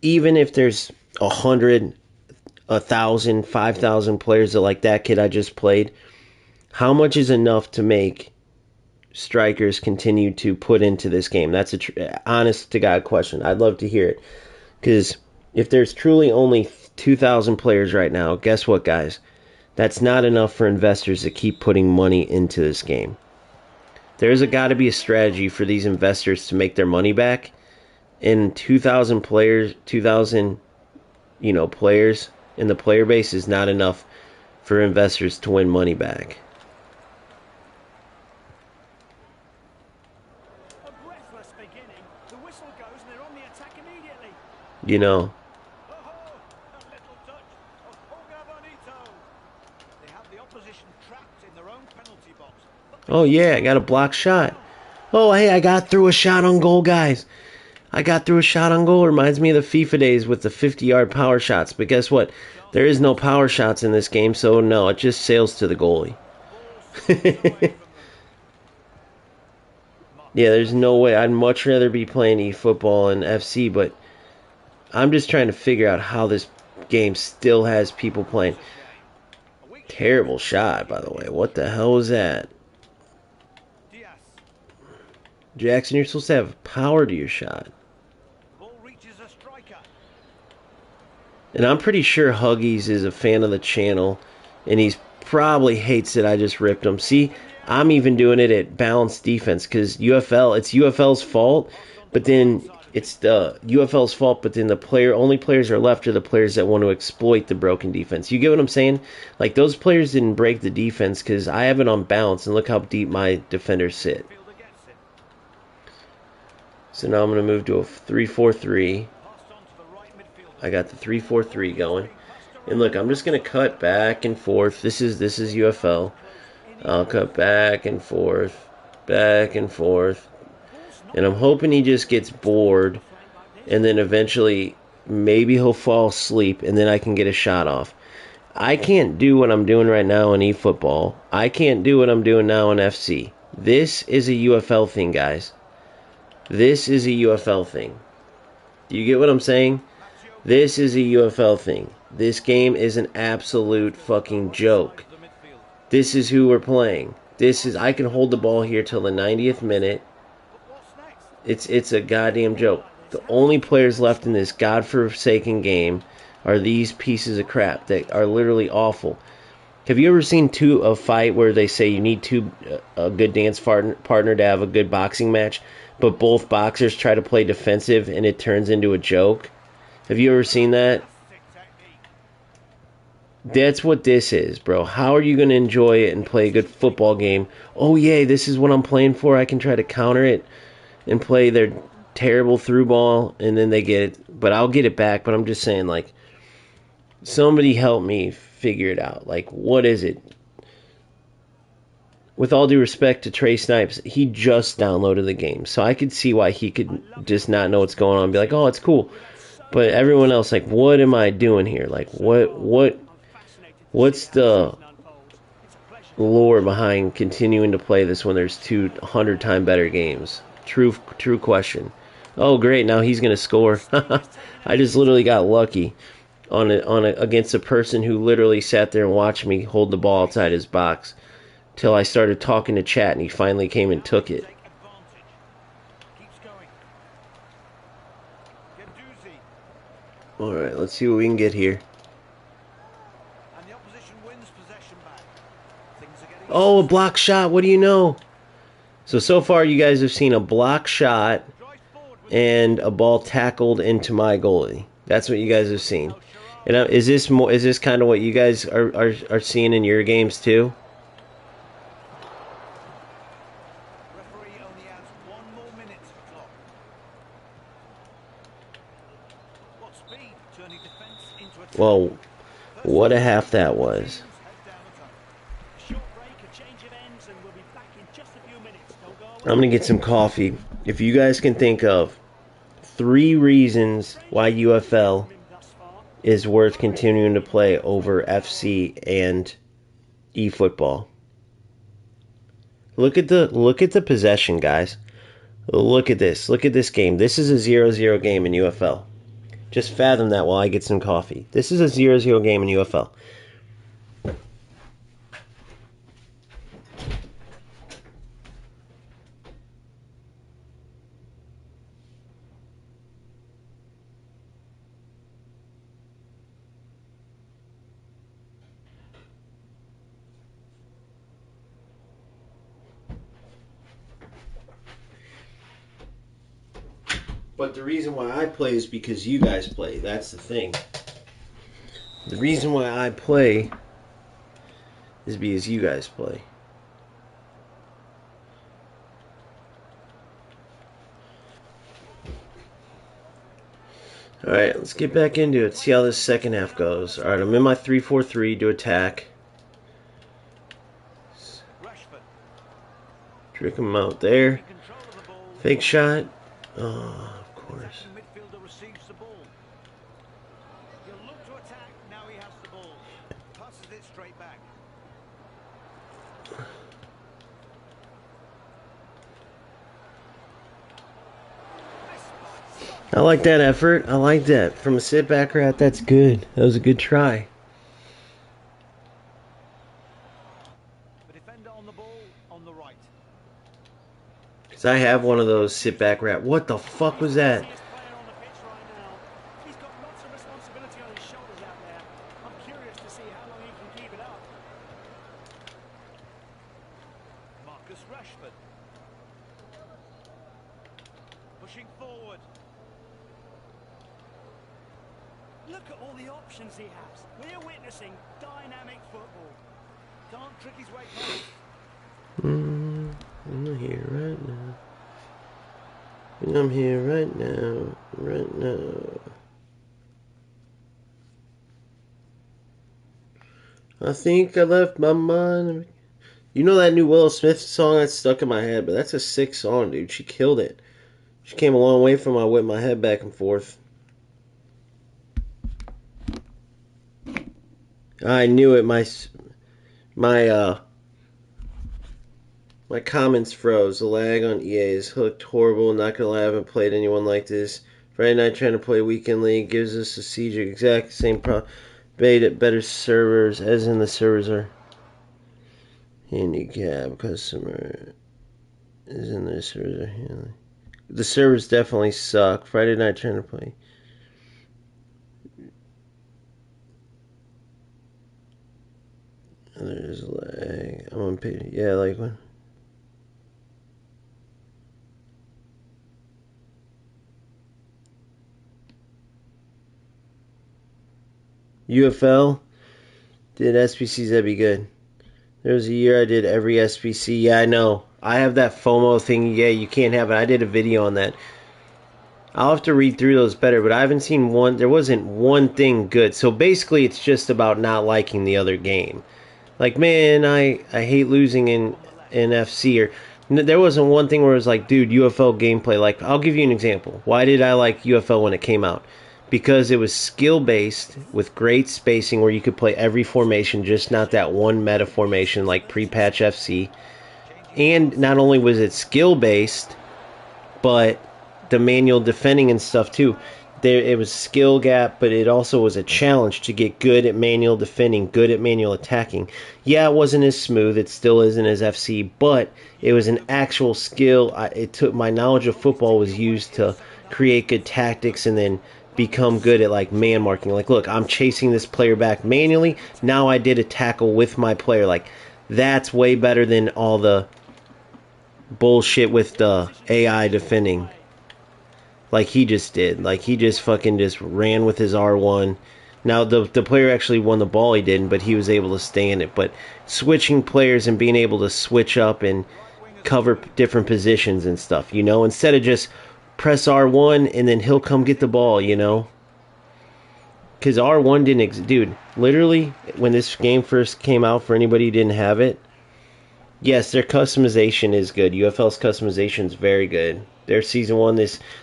even if there's 100, 1,000, 5,000 players that like that kid I just played, how much is enough to make strikers continue to put into this game? That's a honest to God question. I'd love to hear it, because if there's truly only 2,000 players right now, guess what, guys? That's not enough for investors to keep putting money into this game. There's got to be a strategy for these investors to make their money back. And 2,000 players, 2,000 players in the player base is not enough for investors to win money back. A breathless beginning. The whistle goes and they're on the attack immediately. You know, Oh, a little touch of Olga Bonito. They have the opposition trapped in their own penalty box. oh yeah, I got a block shot. Oh, hey, I got through a shot on goal, guys. I got through a shot on goal. Reminds me of the FIFA days with the 50-yard power shots. But guess what? There is no power shots in this game, so no, it just sails to the goalie. Yeah, there's no way. I'd much rather be playing eFootball and FC, but I'm just trying to figure out how this game still has people playing. Terrible shot, by the way. What the hell was that? Jackson, you're supposed to have power to your shot. And I'm pretty sure Huggies is a fan of the channel, and he's probably hates that I just ripped him. See, I'm even doing it at balanced defense, because it's UFL's fault, but then it's the UFL's fault, but then only players are left are the players that want to exploit the broken defense. You get what I'm saying? Like, those players didn't break the defense because I have it on balance, and look how deep my defenders sit. So now I'm going to move to a 3-4-3. I got the 3-4-3 going. And look, I'm just going to cut back and forth. This is UFL. I'll cut back and forth. And I'm hoping he just gets bored. And then eventually, maybe he'll fall asleep. And then I can get a shot off. I can't do what I'm doing right now in eFootball. I can't do what I'm doing now in FC. This is a UFL thing, guys. This is a UFL thing. Do you get what I'm saying? This is a UFL thing. This game is an absolute fucking joke. This is who we're playing. I can hold the ball here till the 90th minute. It's a goddamn joke. The only players left in this godforsaken game are these pieces of crap that are literally awful. Have you ever seen a fight where they say you need a good dance partner to have a good boxing match, but both boxers try to play defensive and it turns into a joke? Have you ever seen that? That's what this is, bro. How are you going to enjoy it and play a good football game? Oh, yay, this is what I'm playing for. I can try to counter it and play their terrible through ball, and then they get it. But I'll get it back. But I'm just saying, like, Somebody help me figure it out. Like, what is it? With all due respect to Trey Snipes, he just downloaded the game, so I could see why he could just not know what's going on and be like, oh, it's cool. But everyone else, like, what am I doing here? Like, what's the lore behind continuing to play this when there's 200 times better games? True question. Oh, great! Now he's gonna score. I just literally got lucky against a person who literally sat there and watched me hold the ball outside his box till I started talking to chat, and he finally came and took it. All right, let's see what we can get here. Oh, a block shot. What do you know? So far you guys have seen a block shot and a ball tackled into my goalie. That's what you guys have seen. And is this kind of what you guys are seeing in your games too? Well, what a half that was. I'm going to get some coffee. If you guys can think of 3 reasons why UFL is worth continuing to play over FC and eFootball. Look at the possession, guys. Look at this. Look at this game. This is a 0-0 game in UFL. Just fathom that while I get some coffee. This is a 0-0 game in UFL. But the reason why I play is because you guys play. That's the thing. The reason why I play is because you guys play. Alright, let's get back into it. See how this second half goes. Alright, I'm in my 3-4-3 to attack. Trick him out there. Fake shot. Oh, of course. I like that effort. I like that. From a sit back rat, that's good. That was a good try. Because I have one of those sit back rat. What the fuck was that? Pushing forward. Look at all the options he has. We're witnessing dynamic football. Can't trick his way past. I'm here right now. I'm here right now. Right now. I think I left my mind. You know that new Willow Smith song that's stuck in my head, but that's a sick song, dude. She killed it. She came a long way from I whip my head back and forth. I knew it. My comments froze. The lag on EA is hooked horrible. Not gonna lie, I haven't played anyone like this. Friday night trying to play weekend league gives us a siege exact same problem. Better servers, as in the servers are handicapped. Customer is in the servers are handling. The servers definitely suck. Friday night trying to play. There's lag. I'm on page. Yeah, like what? UFL did SPCs. That'd be good. There was a year I did every SPC. Yeah, I know. I have that FOMO thing. Yeah, you can't have it. I did a video on that. I'll have to read through those better, but I haven't seen one. There wasn't one thing good. So basically, it's just about not liking the other game. Like, man, I hate losing in FC, or there wasn't one thing where it was like, dude, UFL gameplay. Like, I'll give you an example. Why did I like UFL when it came out? Because it was skill based with great spacing where you could play every formation, just not that one meta formation like pre-patch FC. And not only was it skill based, but the manual defending and stuff too. It was skill gap, but it also was a challenge to get good at manual defending, good at manual attacking. Yeah, it wasn't as smooth. It still isn't as FC, but it was an actual skill. It took my knowledge of football was used to create good tactics and then become good at like man marking. Like, look, I'm chasing this player back manually. Now I did a tackle with my player. Like, that's way better than all the bullshit with the AI defending. Like he just did. Like he just fucking just ran with his R1. Now the player actually won the ball, he didn't, but he was able to stay in it. But switching players and being able to switch up and cover different positions and stuff, instead of just press R1 and then he'll come get the ball. Because R1 didn't dude, literally when this game first came out, for anybody who didn't have it, yes, their customization is good. UFL's customization is very good. Their season 1,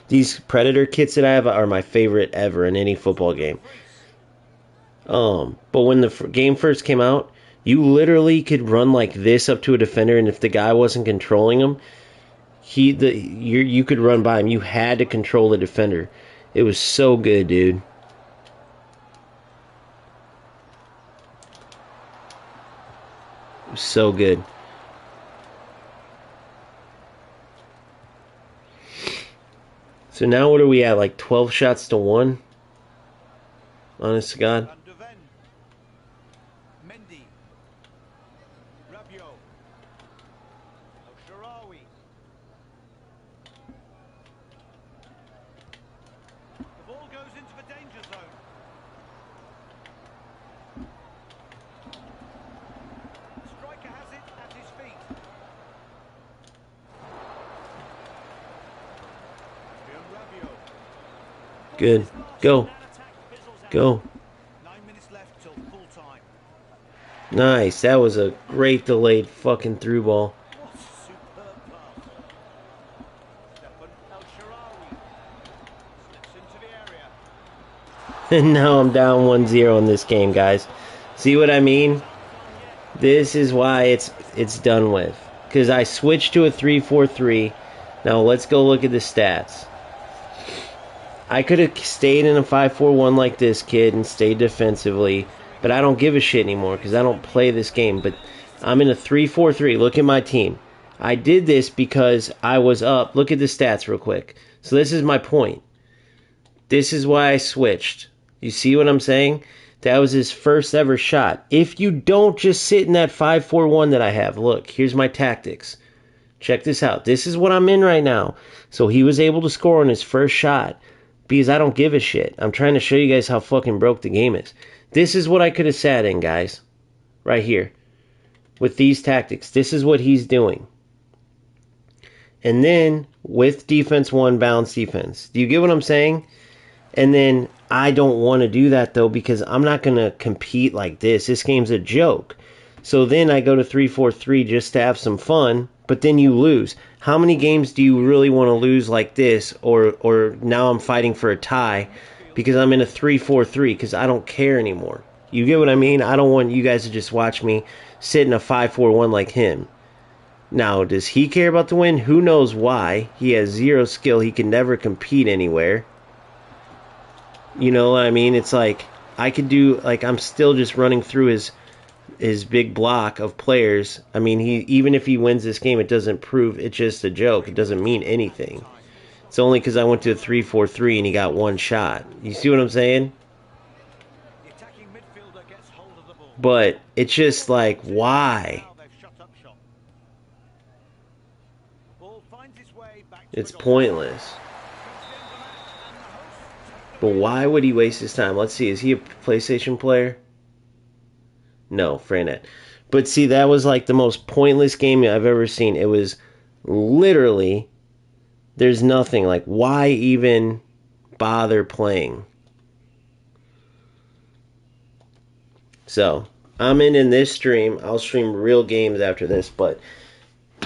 these Predator kits that I have are my favorite ever in any football game. But when the game first came out, you literally could run like this up to a defender, and if the guy wasn't controlling him, you could run by him. You had to control the defender. It was so good, dude. It was so good. So now what are we at? Like 12 shots to 1? Honest to God. The ball goes into the danger zone. The striker has it at his feet. Good. Go. Go. 9 minutes left till full time. Nice. That was a great delayed fucking through ball. What a superb pass. Stefan El Shaarawy slips into the area. And now I'm down 1-0 in this game, guys. See what I mean? This is why it's done with. Because I switched to a 3-4-3. Now let's go look at the stats. I could have stayed in a 5-4-1 like this kid and stayed defensively, but I don't give a shit anymore because I don't play this game. But I'm in a 3-4-3. Look at my team. I did this because I was up. Look at the stats real quick. So this is my point. This is why I switched. You see what I'm saying? That was his first ever shot. If you don't just sit in that 5-4-1 that I have, look, here's my tactics. Check this out. This is what I'm in right now. So he was able to score on his first shot. Because I don't give a shit. I'm trying to show you guys how fucking broke the game is. This is what I could have sat in, guys. Right here. With these tactics. This is what he's doing. And then, with defense 1, balance defense. Do you get what I'm saying? And then, I don't want to do that, though, because I'm not going to compete like this. This game's a joke. So then I go to 3-4-3 just to have some fun. But then you lose. How many games do you really want to lose like this? Or now I'm fighting for a tie because I'm in a 3-4-3 because I don't care anymore. You get what I mean? I don't want you guys to just watch me sit in a 5-4-1 like him. Now, does he care about the win? Who knows why? He has zero skill. He can never compete anywhere. You know what I mean? It's like I could do, like I'm still just running through his big block of players. I mean, even if he wins this game, it doesn't prove, it's just a joke. It doesn't mean anything. It's only because I went to a 3-4-3 and he got one shot. You see what I'm saying? But it's just like, why? It's pointless. But why would he waste his time? Let's see, is he a PlayStation player? No, Franet. But see, that was like the most pointless game I've ever seen. It was literally There's nothing. Like, why even bother playing? So, I'm in this stream. I'll stream real games after this, but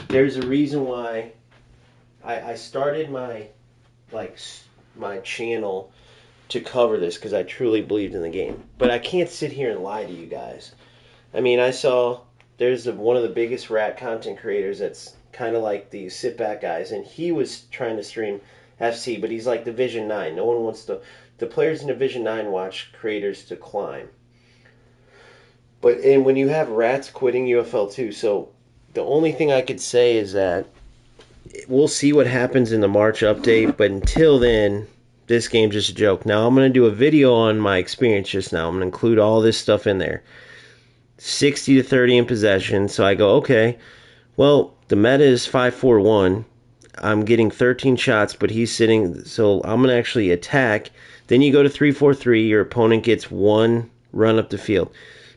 there's a reason why I started like my channel to cover this because I truly believed in the game. But I can't sit here and lie to you guys. I mean, I saw there's one of the biggest rat content creators that's kind of like these sit back guys, and he was trying to stream FC, but he's like Division 9. No one wants to. The players in Division 9 watch creators to climb. But and when you have rats quitting UFL too, so the only thing I could say is that we'll see what happens in the March update, but until then, this game's just a joke. Now, I'm going to do a video on my experience just now. I'm going to include all this stuff in there. 60 to 30 in possession. So I go, okay, well, the meta is 5-4-1. I'm getting 13 shots, but he's sitting, so I'm going to actually attack. Then you go to 3-4-3. Your opponent gets one run up the field.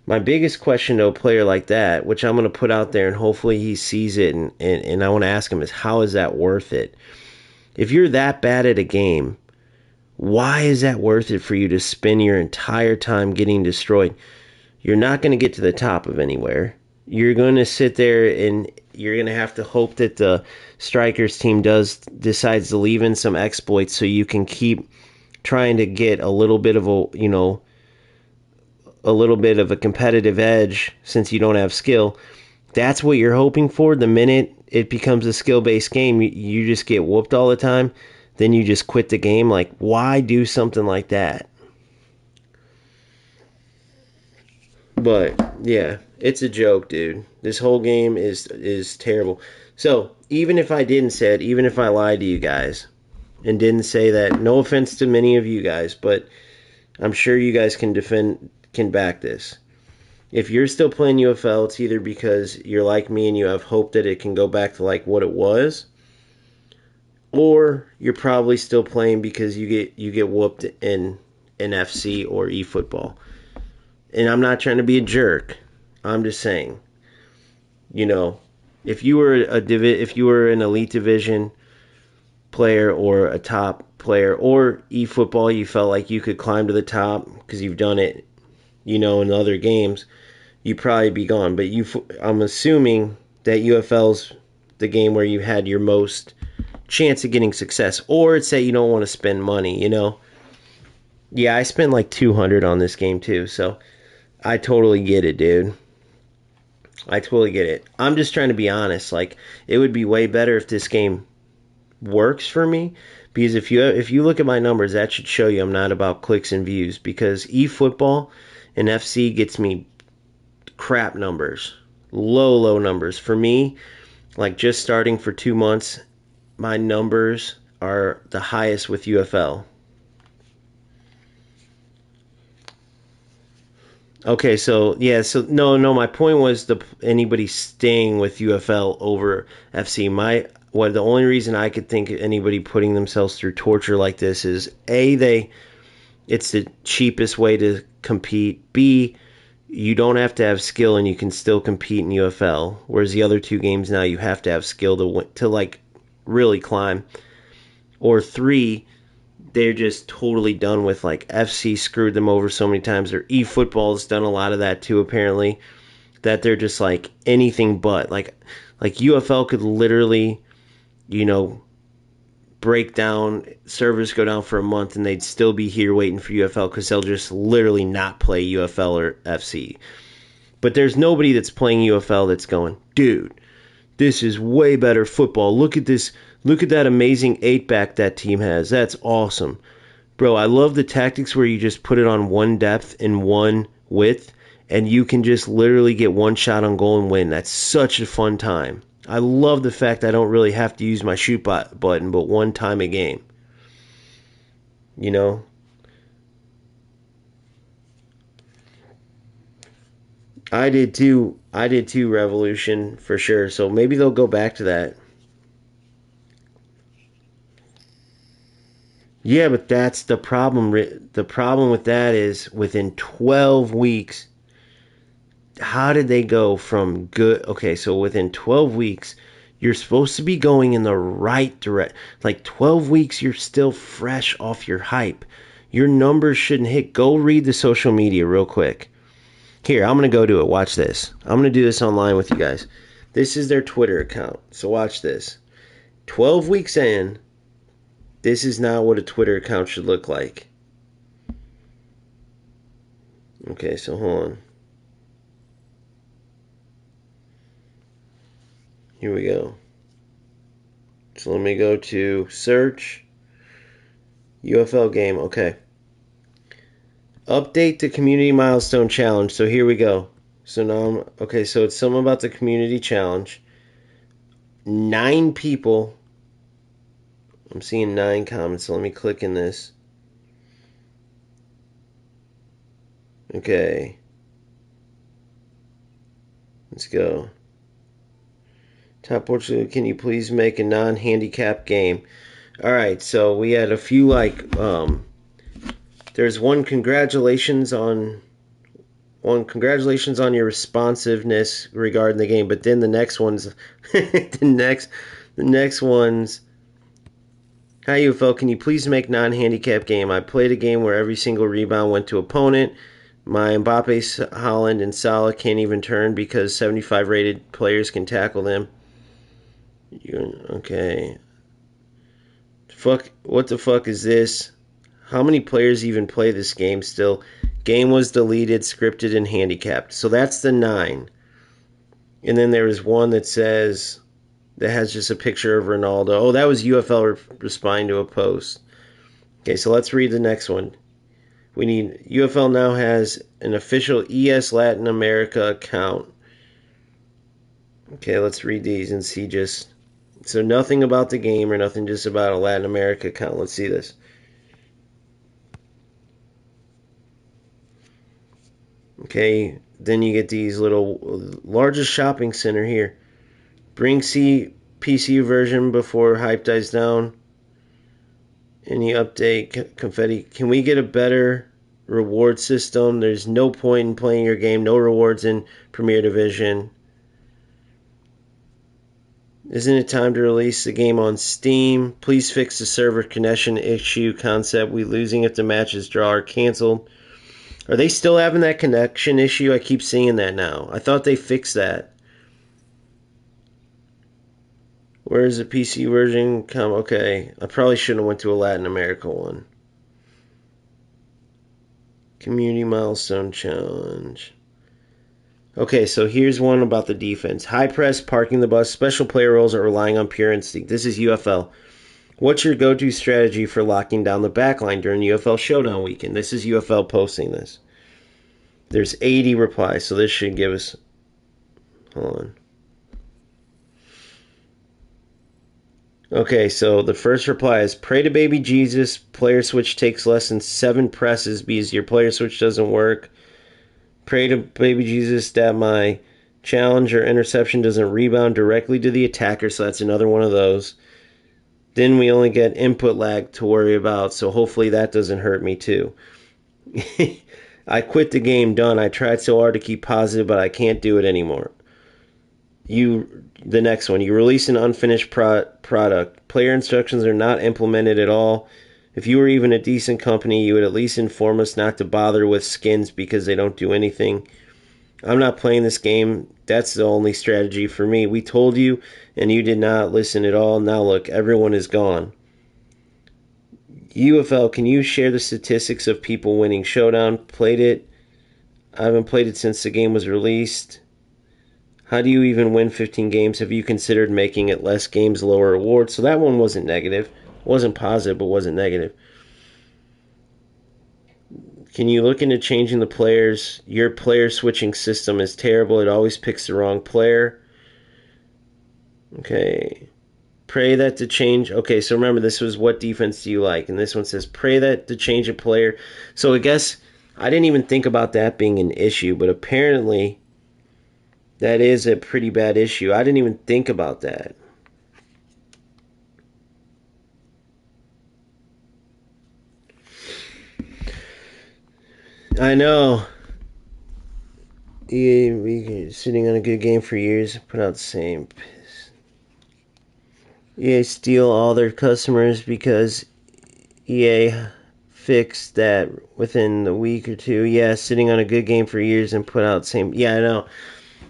My biggest question to a player like that, which I'm going to put out there and hopefully he sees it and I want to ask him is, how is that worth it? If you're that bad at a game, why is that worth it for you to spend your entire time getting destroyed? You're not going to get to the top of anywhere. You're going to sit there and you're going to have to hope that the strikers team decides to leave in some exploits so you can keep trying to get a little bit of a competitive edge since you don't have skill. That's what you're hoping for. The minute it becomes a skill-based game, you just get whooped all the time. Then you just quit the game. Like, why do something like that? But yeah, it's a joke, dude. This whole game is terrible. So even if I didn't say it, even if I lied to you guys and didn't say that, no offense to many of you guys, but I'm sure you guys can back this. If you're still playing UFL, it's either because you're like me and you have hope that it can go back to like what it was, or you're probably still playing because you get whooped in FC or eFootball. And I'm not trying to be a jerk. I'm just saying, if you were if you were an elite division player or a top player or eFootball, you felt like you could climb to the top because you've done it, in other games, you'd probably be gone. But I'm assuming that UFL's the game where you had your most chance of getting success, or it's that you don't want to spend money. Yeah, I spent like 200 on this game too, so I totally get it, dude. I totally get it. I'm just trying to be honest. Like, it would be way better if this game works for me, because if you look at my numbers, that should show you I'm not about clicks and views, because eFootball and FC gets me crap numbers. Low numbers. For me, like just starting for 2 months, my numbers are the highest with UFL. Okay, so yeah, so no, my point was anybody staying with UFL over FC. The only reason I could think of anybody putting themselves through torture like this is it's the cheapest way to compete. B, you don't have to have skill and you can still compete in UFL, whereas the other two games now you have to have skill to like really climb. Or 3, they're just totally done with, like, FC screwed them over so many times, or eFootball's done a lot of that too apparently, that they're just like anything but. Like UFL could literally, break down, servers go down for a month and they'd still be here waiting for UFL because they'll just literally not play UFL or FC. But there's nobody that's playing UFL that's going, dude, this is way better football. Look at this. Look at that amazing 8-back that team has. That's awesome. Bro, I love the tactics where you just put it on one depth and one width, and you can just literally get one shot on goal and win. That's such a fun time. I love the fact I don't really have to use my shoot button but one time a game. I did too, Revolution, for sure. So maybe they'll go back to that. Yeah, but that's the problem. The problem with that is within 12 weeks, how did they go from good? Okay, so within 12 weeks, You're supposed to be going in the right direction. Like 12 weeks, you're still fresh off your hype. Your numbers shouldn't hit. Go read the social media real quick. Here, I'm going to go do it. Watch this. I'm going to do this online with you guys. This is their Twitter account. So watch this. 12 weeks in, this is not what a Twitter account should look like. Okay, so hold on. Here we go. So let me go to search UFL game. Okay. Update the community milestone challenge. So here we go. So now okay, so it's something about the community challenge. 9 people. I'm seeing 9 comments. So let me click in this. Okay. Let's go. Top Portugal, can you please make a non-handicap game? Alright, so we had a few there's one congratulations on your responsiveness regarding the game, but then the next one's the next one's, hi UFL, can you please make non-handicap game? I played a game where every single rebound went to opponent. My Mbappe, Holland, and Salah can't even turn because 75 rated players can tackle them. Okay. Fuck, what the fuck is this? How many players even play this game still? Game was deleted, scripted, and handicapped. So that's the 9. And then there is one that says, that has just a picture of Ronaldo. Oh, that was UFL responding to a post. Okay, so let's read the next one. We need, UFL now has an official ES Latin America account. Okay, let's read these and see just, so nothing about the game or nothing, just about a Latin America account. Let's see this. Okay, then you get these little, largest shopping center here. Bring PC version before hype dies down. Any update, confetti. Can we get a better reward system? There's no point in playing your game. No rewards in Premier Division. Isn't it time to release the game on Steam? Please fix the server connection issue concept. We losing if the matches draw or canceled. Are they still having that connection issue? I keep seeing that now. I thought they fixed that. Where is the PC version? Come, okay. I probably shouldn't have went to a Latin America one. Community milestone challenge. Okay, so here's one about the defense. High press, parking the bus, special player roles, or relying on pure instinct. This is UFL. What's your go-to strategy for locking down the backline during UFL Showdown weekend? This is UFL posting this. There's 80 replies, so this should give us... Hold on. Okay, so the first reply is, pray to baby Jesus, player switch takes less than 7 presses because your player switch doesn't work. Pray to baby Jesus that my challenge or interception doesn't rebound directly to the attacker, so that's another one of those. Then we only get input lag to worry about, so hopefully that doesn't hurt me too. I quit the game, done. I tried so hard to keep positive, but I can't do it anymore. The next one, you release an unfinished product. Player instructions are not implemented at all. If you were even a decent company, you would at least inform us not to bother with skins because they don't do anything. I'm not playing this game. That's the only strategy for me. We told you, and you did not listen at all. Now look, everyone is gone. UFL, can you share the statistics of people winning Showdown? Played it. I haven't played it since the game was released. How do you even win 15 games? Have you considered making it less games, lower rewards? So that one wasn't negative. Wasn't positive, but wasn't negative. Can you look into changing the players? Your player switching system is terrible. It always picks the wrong player. Okay. Pray that to change. Okay, so remember, this was what defense do you like? And this one says, pray that to change a player. So I guess I didn't even think about that being an issue, but apparently that is a pretty bad issue. I didn't even think about that. I know. We sitting on a good game for years. Put out the same. EA steal all their customers because EA fixed that within a week or two. Yeah, sitting on a good game for years and put out same. Yeah, I know.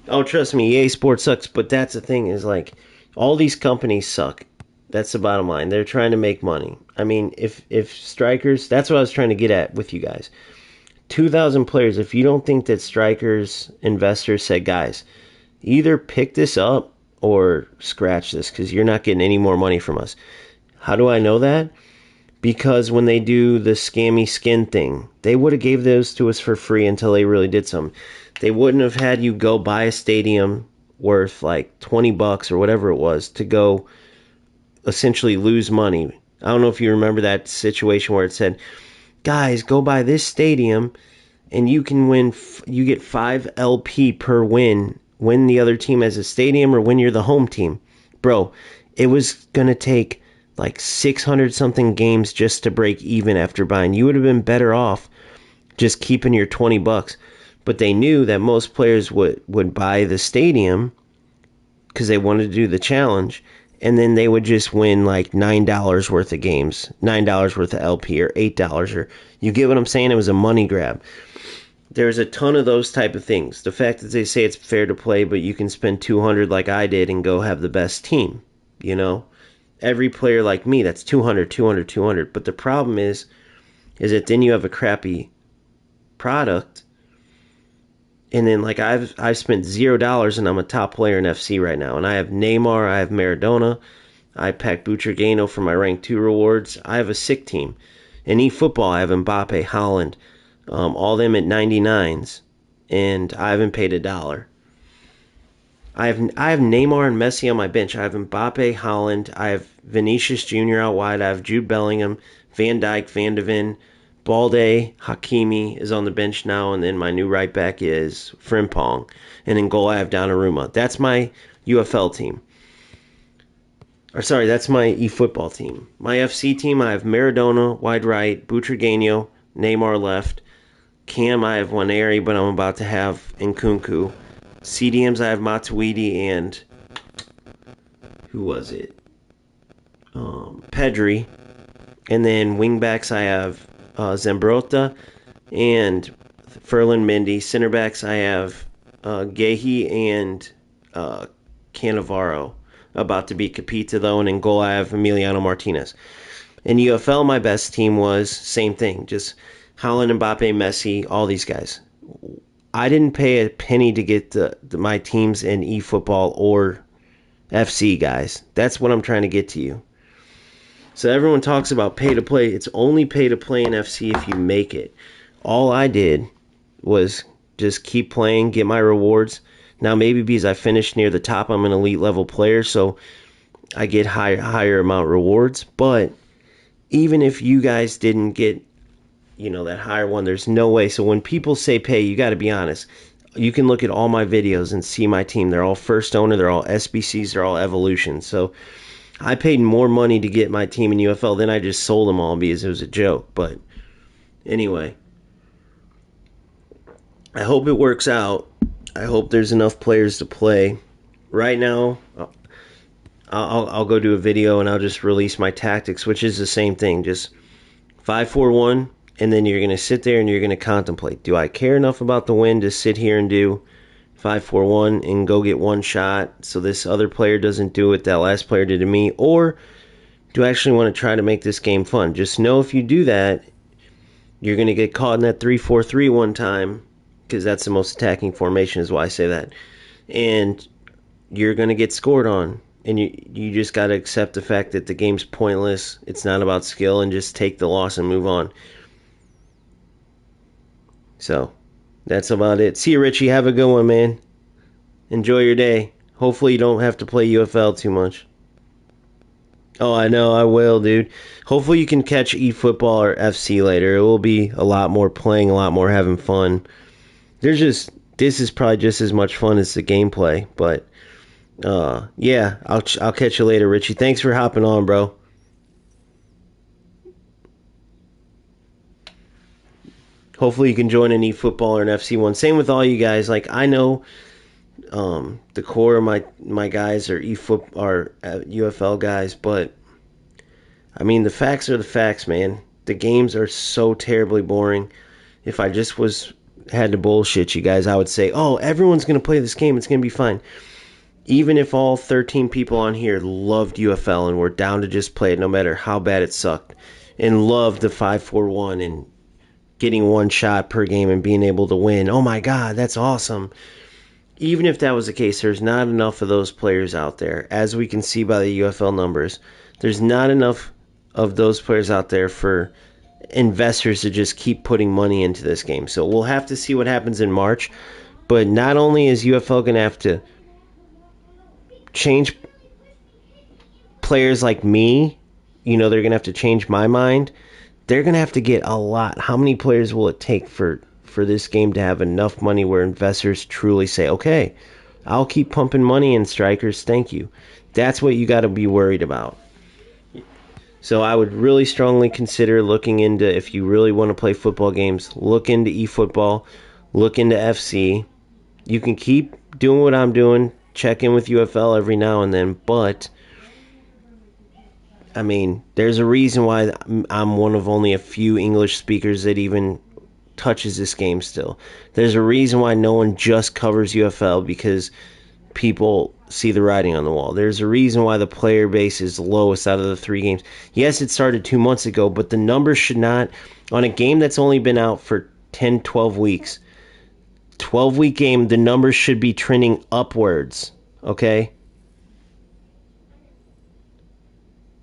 Oh, trust me, EA Sports sucks. But that's the thing is like, all these companies suck. That's the bottom line. They're trying to make money. I mean, if strikers, that's what I was trying to get at with you guys. 2,000 players. If you don't think that strikers investors said, guys, either pick this up or scratch this because you're not getting any more money from us. How do I know that? Because when they do the scammy skin thing, they would have gave those to us for free until they really did some. They wouldn't have had you go buy a stadium worth like $20 or whatever it was to go essentially lose money. I don't know if you remember that situation where it said, guys, go buy this stadium and you can win, you get 5 LP per win when the other team has a stadium or when you're the home team. Bro, it was going to take like 600 something games just to break even after buying. You would have been better off just keeping your $20. But they knew that most players would buy the stadium because they wanted to do the challenge, and then they would just win like $9 worth of games, $9 worth of LP or $8, or you get what I'm saying? It was a money grab. There's a ton of those type of things. The fact that they say it's fair to play, but you can spend 200 like I did and go have the best team, you know? Every player like me, that's 200, 200, 200. But the problem is that then you have a crappy product, and then like I've spent $0 and I'm a top player in FC right now, and I have Neymar, I have Maradona, I packed Butragueno for my rank 2 rewards. I have a sick team. In eFootball, I have Mbappe, Holland, all them at 99s, and I haven't paid $1. I have Neymar and Messi on my bench. I have Mbappe, Holland. I have Vinicius Jr. out wide. I have Jude Bellingham, Van Dijk, Van de Ven, Balde, Hakimi is on the bench now, and then my new right back is Frimpong. And in goal, I have Donnarumma. That's my UFL team. Or sorry, that's my eFootball team. My FC team, I have Maradona, wide right, Butragueño, Neymar left. Cam, I have Waneri, but I'm about to have Nkunku. CDMs, I have Matuidi and who was it? Pedri. And then wingbacks, I have Zambrotta and Ferland Mendy. Center backs, I have Gehi and Cannavaro. About to be Capita, though. And in goal, I have Emiliano Martinez. In UFL, my best team was same thing. Just Haaland, Mbappe, Messi, all these guys. I didn't pay a penny to get my teams in eFootball or FC, guys. That's what I'm trying to get to you. So everyone talks about pay to play. It's only pay to play in FC if you make it. All I did was just keep playing, get my rewards. Now maybe because I finished near the top, I'm an elite level player, so I get higher amount rewards. But even if you guys didn't get, that higher one, there's no way. So when people say pay, you got to be honest. You can look at all my videos and see my team. They're all first owner. They're all SBCs. They're all evolution. So I paid more money to get my team in UFL than I just sold them all because it was a joke. But anyway, I hope it works out. I hope there's enough players to play. Right now, I'll go do a video and I'll just release my tactics, which is the same thing. Just 5-4-1, and then you're going to sit there and you're going to contemplate. Do I care enough about the win to sit here and do 5-4-1 and go get one shot so this other player doesn't do what that last player did to me? Or do I actually want to try to make this game fun? Just know if you do that, you're going to get caught in that 3-4-3 one time, because that's the most attacking formation is why I say that. And you're going to get scored on. And you just got to accept the fact that the game's pointless. It's not about skill, and just take the loss and move on. So, that's about it. See you, Richie. Have a good one, man. Enjoy your day. Hopefully you don't have to play UFL too much. Oh, I know. I will, dude. Hopefully you can catch eFootball or FC later. It will be a lot more playing, a lot more having fun. This is probably just as much fun as the gameplay, but yeah, I'll catch you later, Richie. Thanks for hopping on, bro. Hopefully you can join an eFootball or an FC one. Same with all you guys. Like, I know The core of my guys are UFL guys, but I mean the facts are the facts, man. The games are so terribly boring. If I just was had to bullshit you guys, I would say, oh, everyone's gonna play this game. It's gonna be fine. Even if all 13 people on here loved UFL and were down to just play it, no matter how bad it sucked, and loved the 5-4-1 and getting one shot per game and being able to win, oh my god, that's awesome. Even if that was the case, there's not enough of those players out there. As we can see by the UFL numbers, there's not enough of those players out there for investors to just keep putting money into this game. So we'll have to see what happens in March. But not only is UFL going to have to change players like me, they're going to have to change my mind. They're going to have to get a lot. How many players will it take for this game to have enough money where investors truly say, okay, I'll keep pumping money in strikers, thank you. That's what you got to be worried about. So I would really strongly consider looking into, if you really want to play football games, look into eFootball, look into FC. You can keep doing what I'm doing, check in with UFL every now and then, but I mean, there's a reason why I'm one of only a few English speakers that even touches this game still. There's a reason why no one just covers UFL, because people see the writing on the wall. There's a reason why the player base is lowest out of the 3 games. Yes, it started 2 months ago, but the numbers should not, on a game that's only been out for 10, 12 weeks, 12-week game, the numbers should be trending upwards, okay?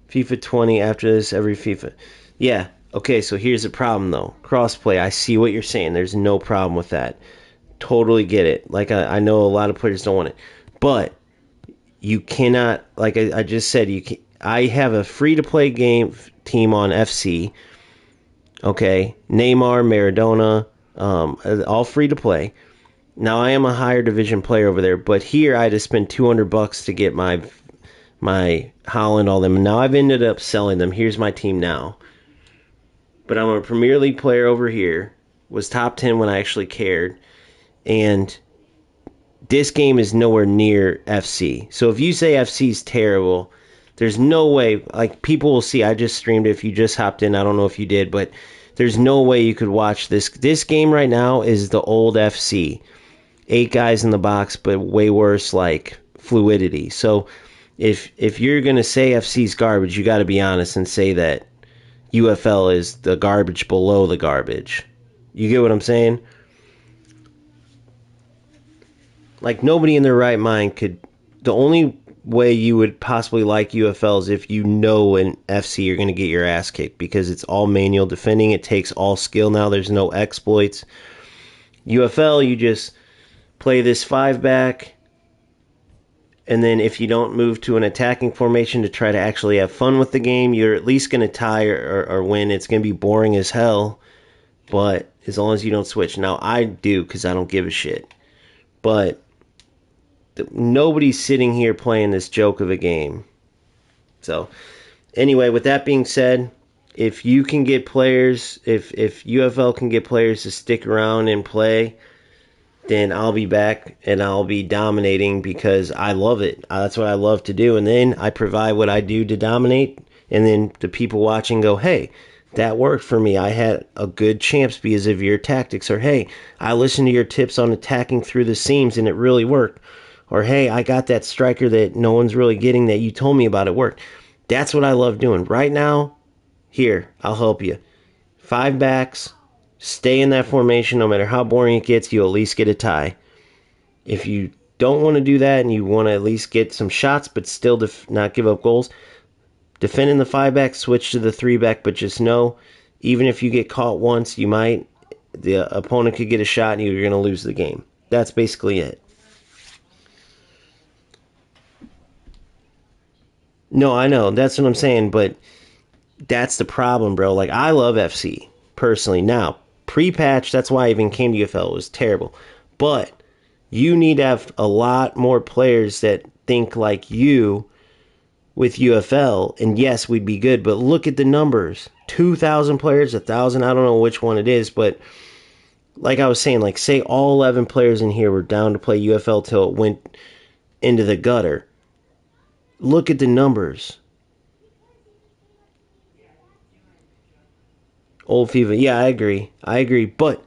FIFA 20 after this, every FIFA. Yeah, okay, so here's the problem, though. Crossplay, I see what you're saying. There's no problem with that. Totally get it. Like, I know a lot of players don't want it. But you cannot, like I just said, I have a free-to-play game team on FC. Okay, Neymar, Maradona, all free-to-play. Now, I am a higher division player over there, but here I had to spend $200 to get my Holland, all them. Now I've ended up selling them. Here's my team now. But I'm a Premier League player over here. Was top 10 when I actually cared. And this game is nowhere near FC. So if you say FC is terrible, there's no way. Like, people will see. I just streamed it. If you just hopped in, I don't know if you did, but there's no way you could watch this. This game right now is the old FC. 8 guys in the box, but way worse, like, fluidity. So if you're going to say FC's garbage, you got to be honest and say that UFL is the garbage below the garbage. You get what I'm saying? Like, nobody in their right mind could... The only way you would possibly like UFL is if you know in FC you're going to get your ass kicked, because it's all manual defending. It takes all skill now. There's no exploits. UFL, you just play this 5-back, and then if you don't move to an attacking formation to try to actually have fun with the game, you're at least going to tie or win. It's going to be boring as hell, but as long as you don't switch. Now, I do, because I don't give a shit. But nobody's sitting here playing this joke of a game. So, anyway, with that being said, if you can get players, if UFL can get players to stick around and play, then I'll be back and I'll be dominating, because I love it. That's what I love to do. And then I provide what I do to dominate, and then the people watching go, hey, that worked for me. I had a good chance because of your tactics. Or, hey, I listened to your tips on attacking through the seams and it really worked. Or, hey, I got that striker that no one's really getting that you told me about. It worked. That's what I love doing. Right now, here, I'll help you. 5 backs. Stay in that formation. No matter how boring it gets, you'll at least get a tie. If you don't want to do that and you want to at least get some shots but still not give up goals, defend in the 5-back, switch to the 3-back, but just know, even if you get caught once, the opponent could get a shot and you're going to lose the game. That's basically it. No, I know. That's what I'm saying, but that's the problem, bro. Like, I love FC, personally. Now, pre-patch, that's why I even came to UFL. It was terrible. But you need to have a lot more players that think like you with UFL. And yes, we'd be good, but look at the numbers. 2,000 players, 1,000, I don't know which one it is, but like I was saying, like say all 11 players in here were down to play UFL till it went into the gutter. Look at the numbers. Old FIFA. Yeah, I agree. I agree. But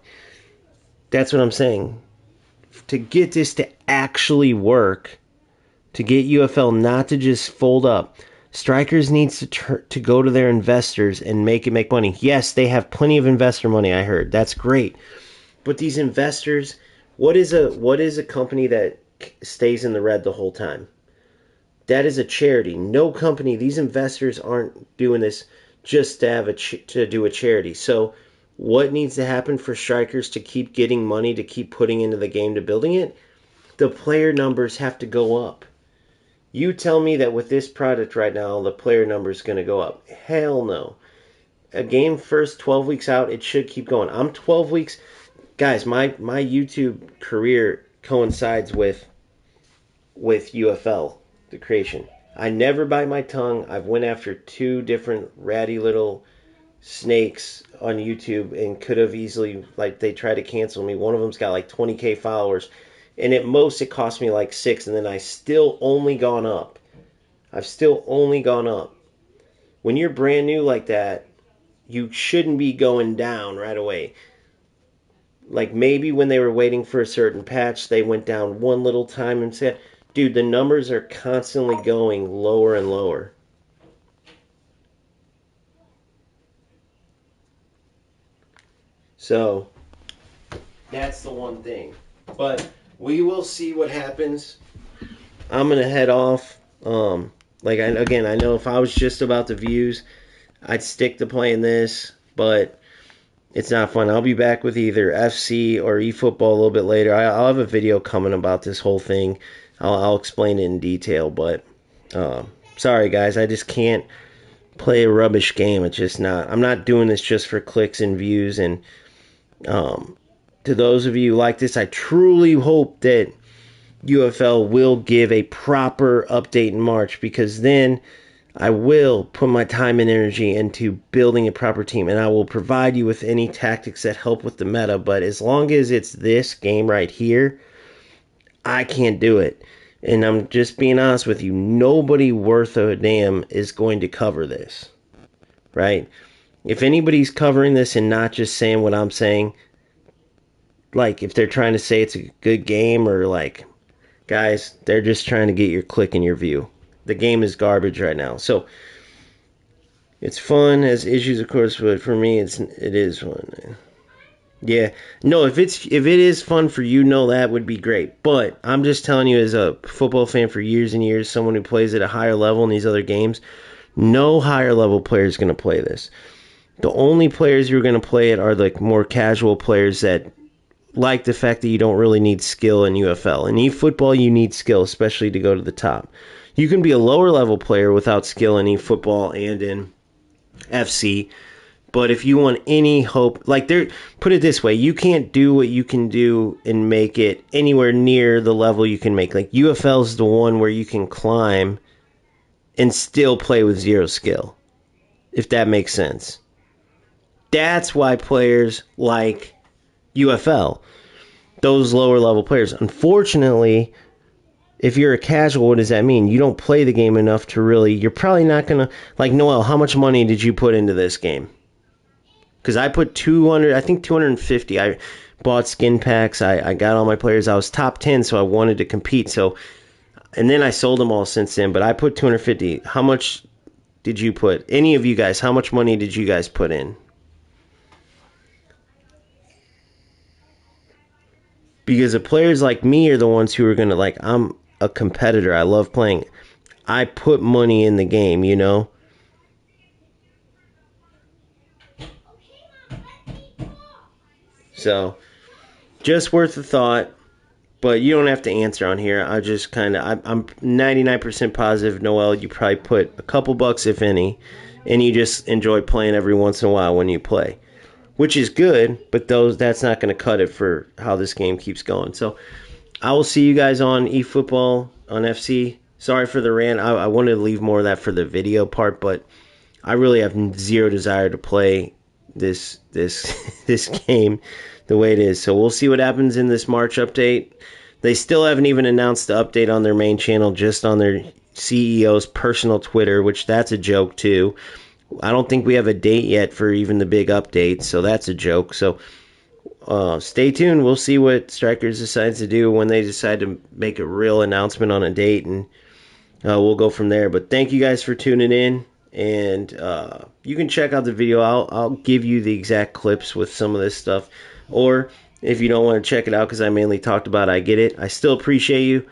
that's what I'm saying. To get this to actually work, to get UFL not to just fold up, Strikers needs to go to their investors and make money. Yes, they have plenty of investor money, I heard. That's great. But these investors, what is a company that stays in the red the whole time? That is a charity. No company, these investors aren't doing this just to have to do a charity. So what needs to happen for Strikers to keep getting money to keep putting into the game to building it? The player numbers have to go up. You tell me that with this product right now, the player number is going to go up. Hell no. A game first 12 weeks out, it should keep going. I'm 12 weeks. Guys, my YouTube career coincides with UFL, the creation. I never bite my tongue. I've went after two different ratty little snakes on YouTube and could have easily, like, they tried to cancel me. One of them's got like 20K followers. And at most, it cost me like 6, and then I still only gone up. I've still only gone up. When you're brand new like that, you shouldn't be going down right away. Like maybe when they were waiting for a certain patch, they went down one little time and said, dude, the numbers are constantly going lower and lower. So, that's the one thing. But we will see what happens. I'm going to head off. Again, I know if I was just about the views, I'd stick to playing this, but it's not fun. I'll be back with either FC or eFootball a little bit later. I'll have a video coming about this whole thing. I'll explain it in detail, but sorry guys, I just can't play a rubbish game. It's just not. I'm not doing this just for clicks and views. And to those of you who like this, I truly hope that UFL will give a proper update in March, because then I will put my time and energy into building a proper team, and I will provide you with any tactics that help with the meta. But as long as it's this game right here, I can't do it. And I'm just being honest with you, nobody worth a damn is going to cover this, right? If anybody's covering this and not just saying what I'm saying, like if they're trying to say it's a good game, or like, guys, they're just trying to get your click and your view. The game is garbage right now. So it's fun, has issues, of course, but for me, it is fun. Yeah, no, if it is fun for you, no, that would be great. But I'm just telling you, as a football fan for years and years, someone who plays at a higher level in these other games, no higher level player is going to play this. The only players you're going to play it are the more casual players that like the fact that you don't really need skill in UFL. In eFootball, you need skill, especially to go to the top. You can be a lower level player without skill in eFootball and in FC. But if you want any hope, put it this way, you can't do what you can do and make it anywhere near the level you can make. Like UFL is the one where you can climb and still play with zero skill, if that makes sense. That's why players like UFL, those lower level players. Unfortunately, if you're a casual, what does that mean? You don't play the game enough to really, you're probably not going to, like Noel, how much money did you put into this game? Because I put 250. I bought skin packs. I got all my players. I was top 10, so I wanted to compete. So, and then I sold them all since then, but I put 250. How much did you put? Any of you guys, how much money did you guys put in? Because the players like me are the ones who are going to, like, I'm a competitor. I love playing. I put money in the game, you know? So, just worth a thought. But you don't have to answer on here. I just I'm 99% positive, Noel, you probably put a couple bucks, if any, and you just enjoy playing every once in a while when you play. Which is good, but that's not going to cut it for how this game keeps going. So I will see you guys on eFootball, on FC. Sorry for the rant. I wanted to leave more of that for the video part, but I really have zero desire to play this this game the way it is. So we'll see what happens in this March update. They still haven't even announced the update on their main channel, just on their CEO's personal Twitter, which that's a joke too. I don't think we have a date yet for even the big update, so that's a joke. So stay tuned. We'll see what Strikers decides to do when they decide to make a real announcement on a date, and we'll go from there. But thank you guys for tuning in, and you can check out the video. I'll give you the exact clips with some of this stuff, or if you don't want to check it out because I mainly talked about it, I get it. I still appreciate you.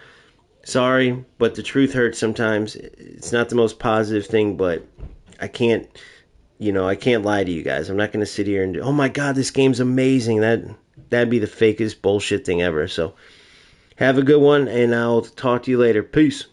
Sorry, but the truth hurts sometimes. It's not the most positive thing, but I can't, I can't lie to you guys. I'm not going to sit here and do, oh my God, this game's amazing. That'd be the fakest bullshit thing ever. So have a good one, and I'll talk to you later. Peace.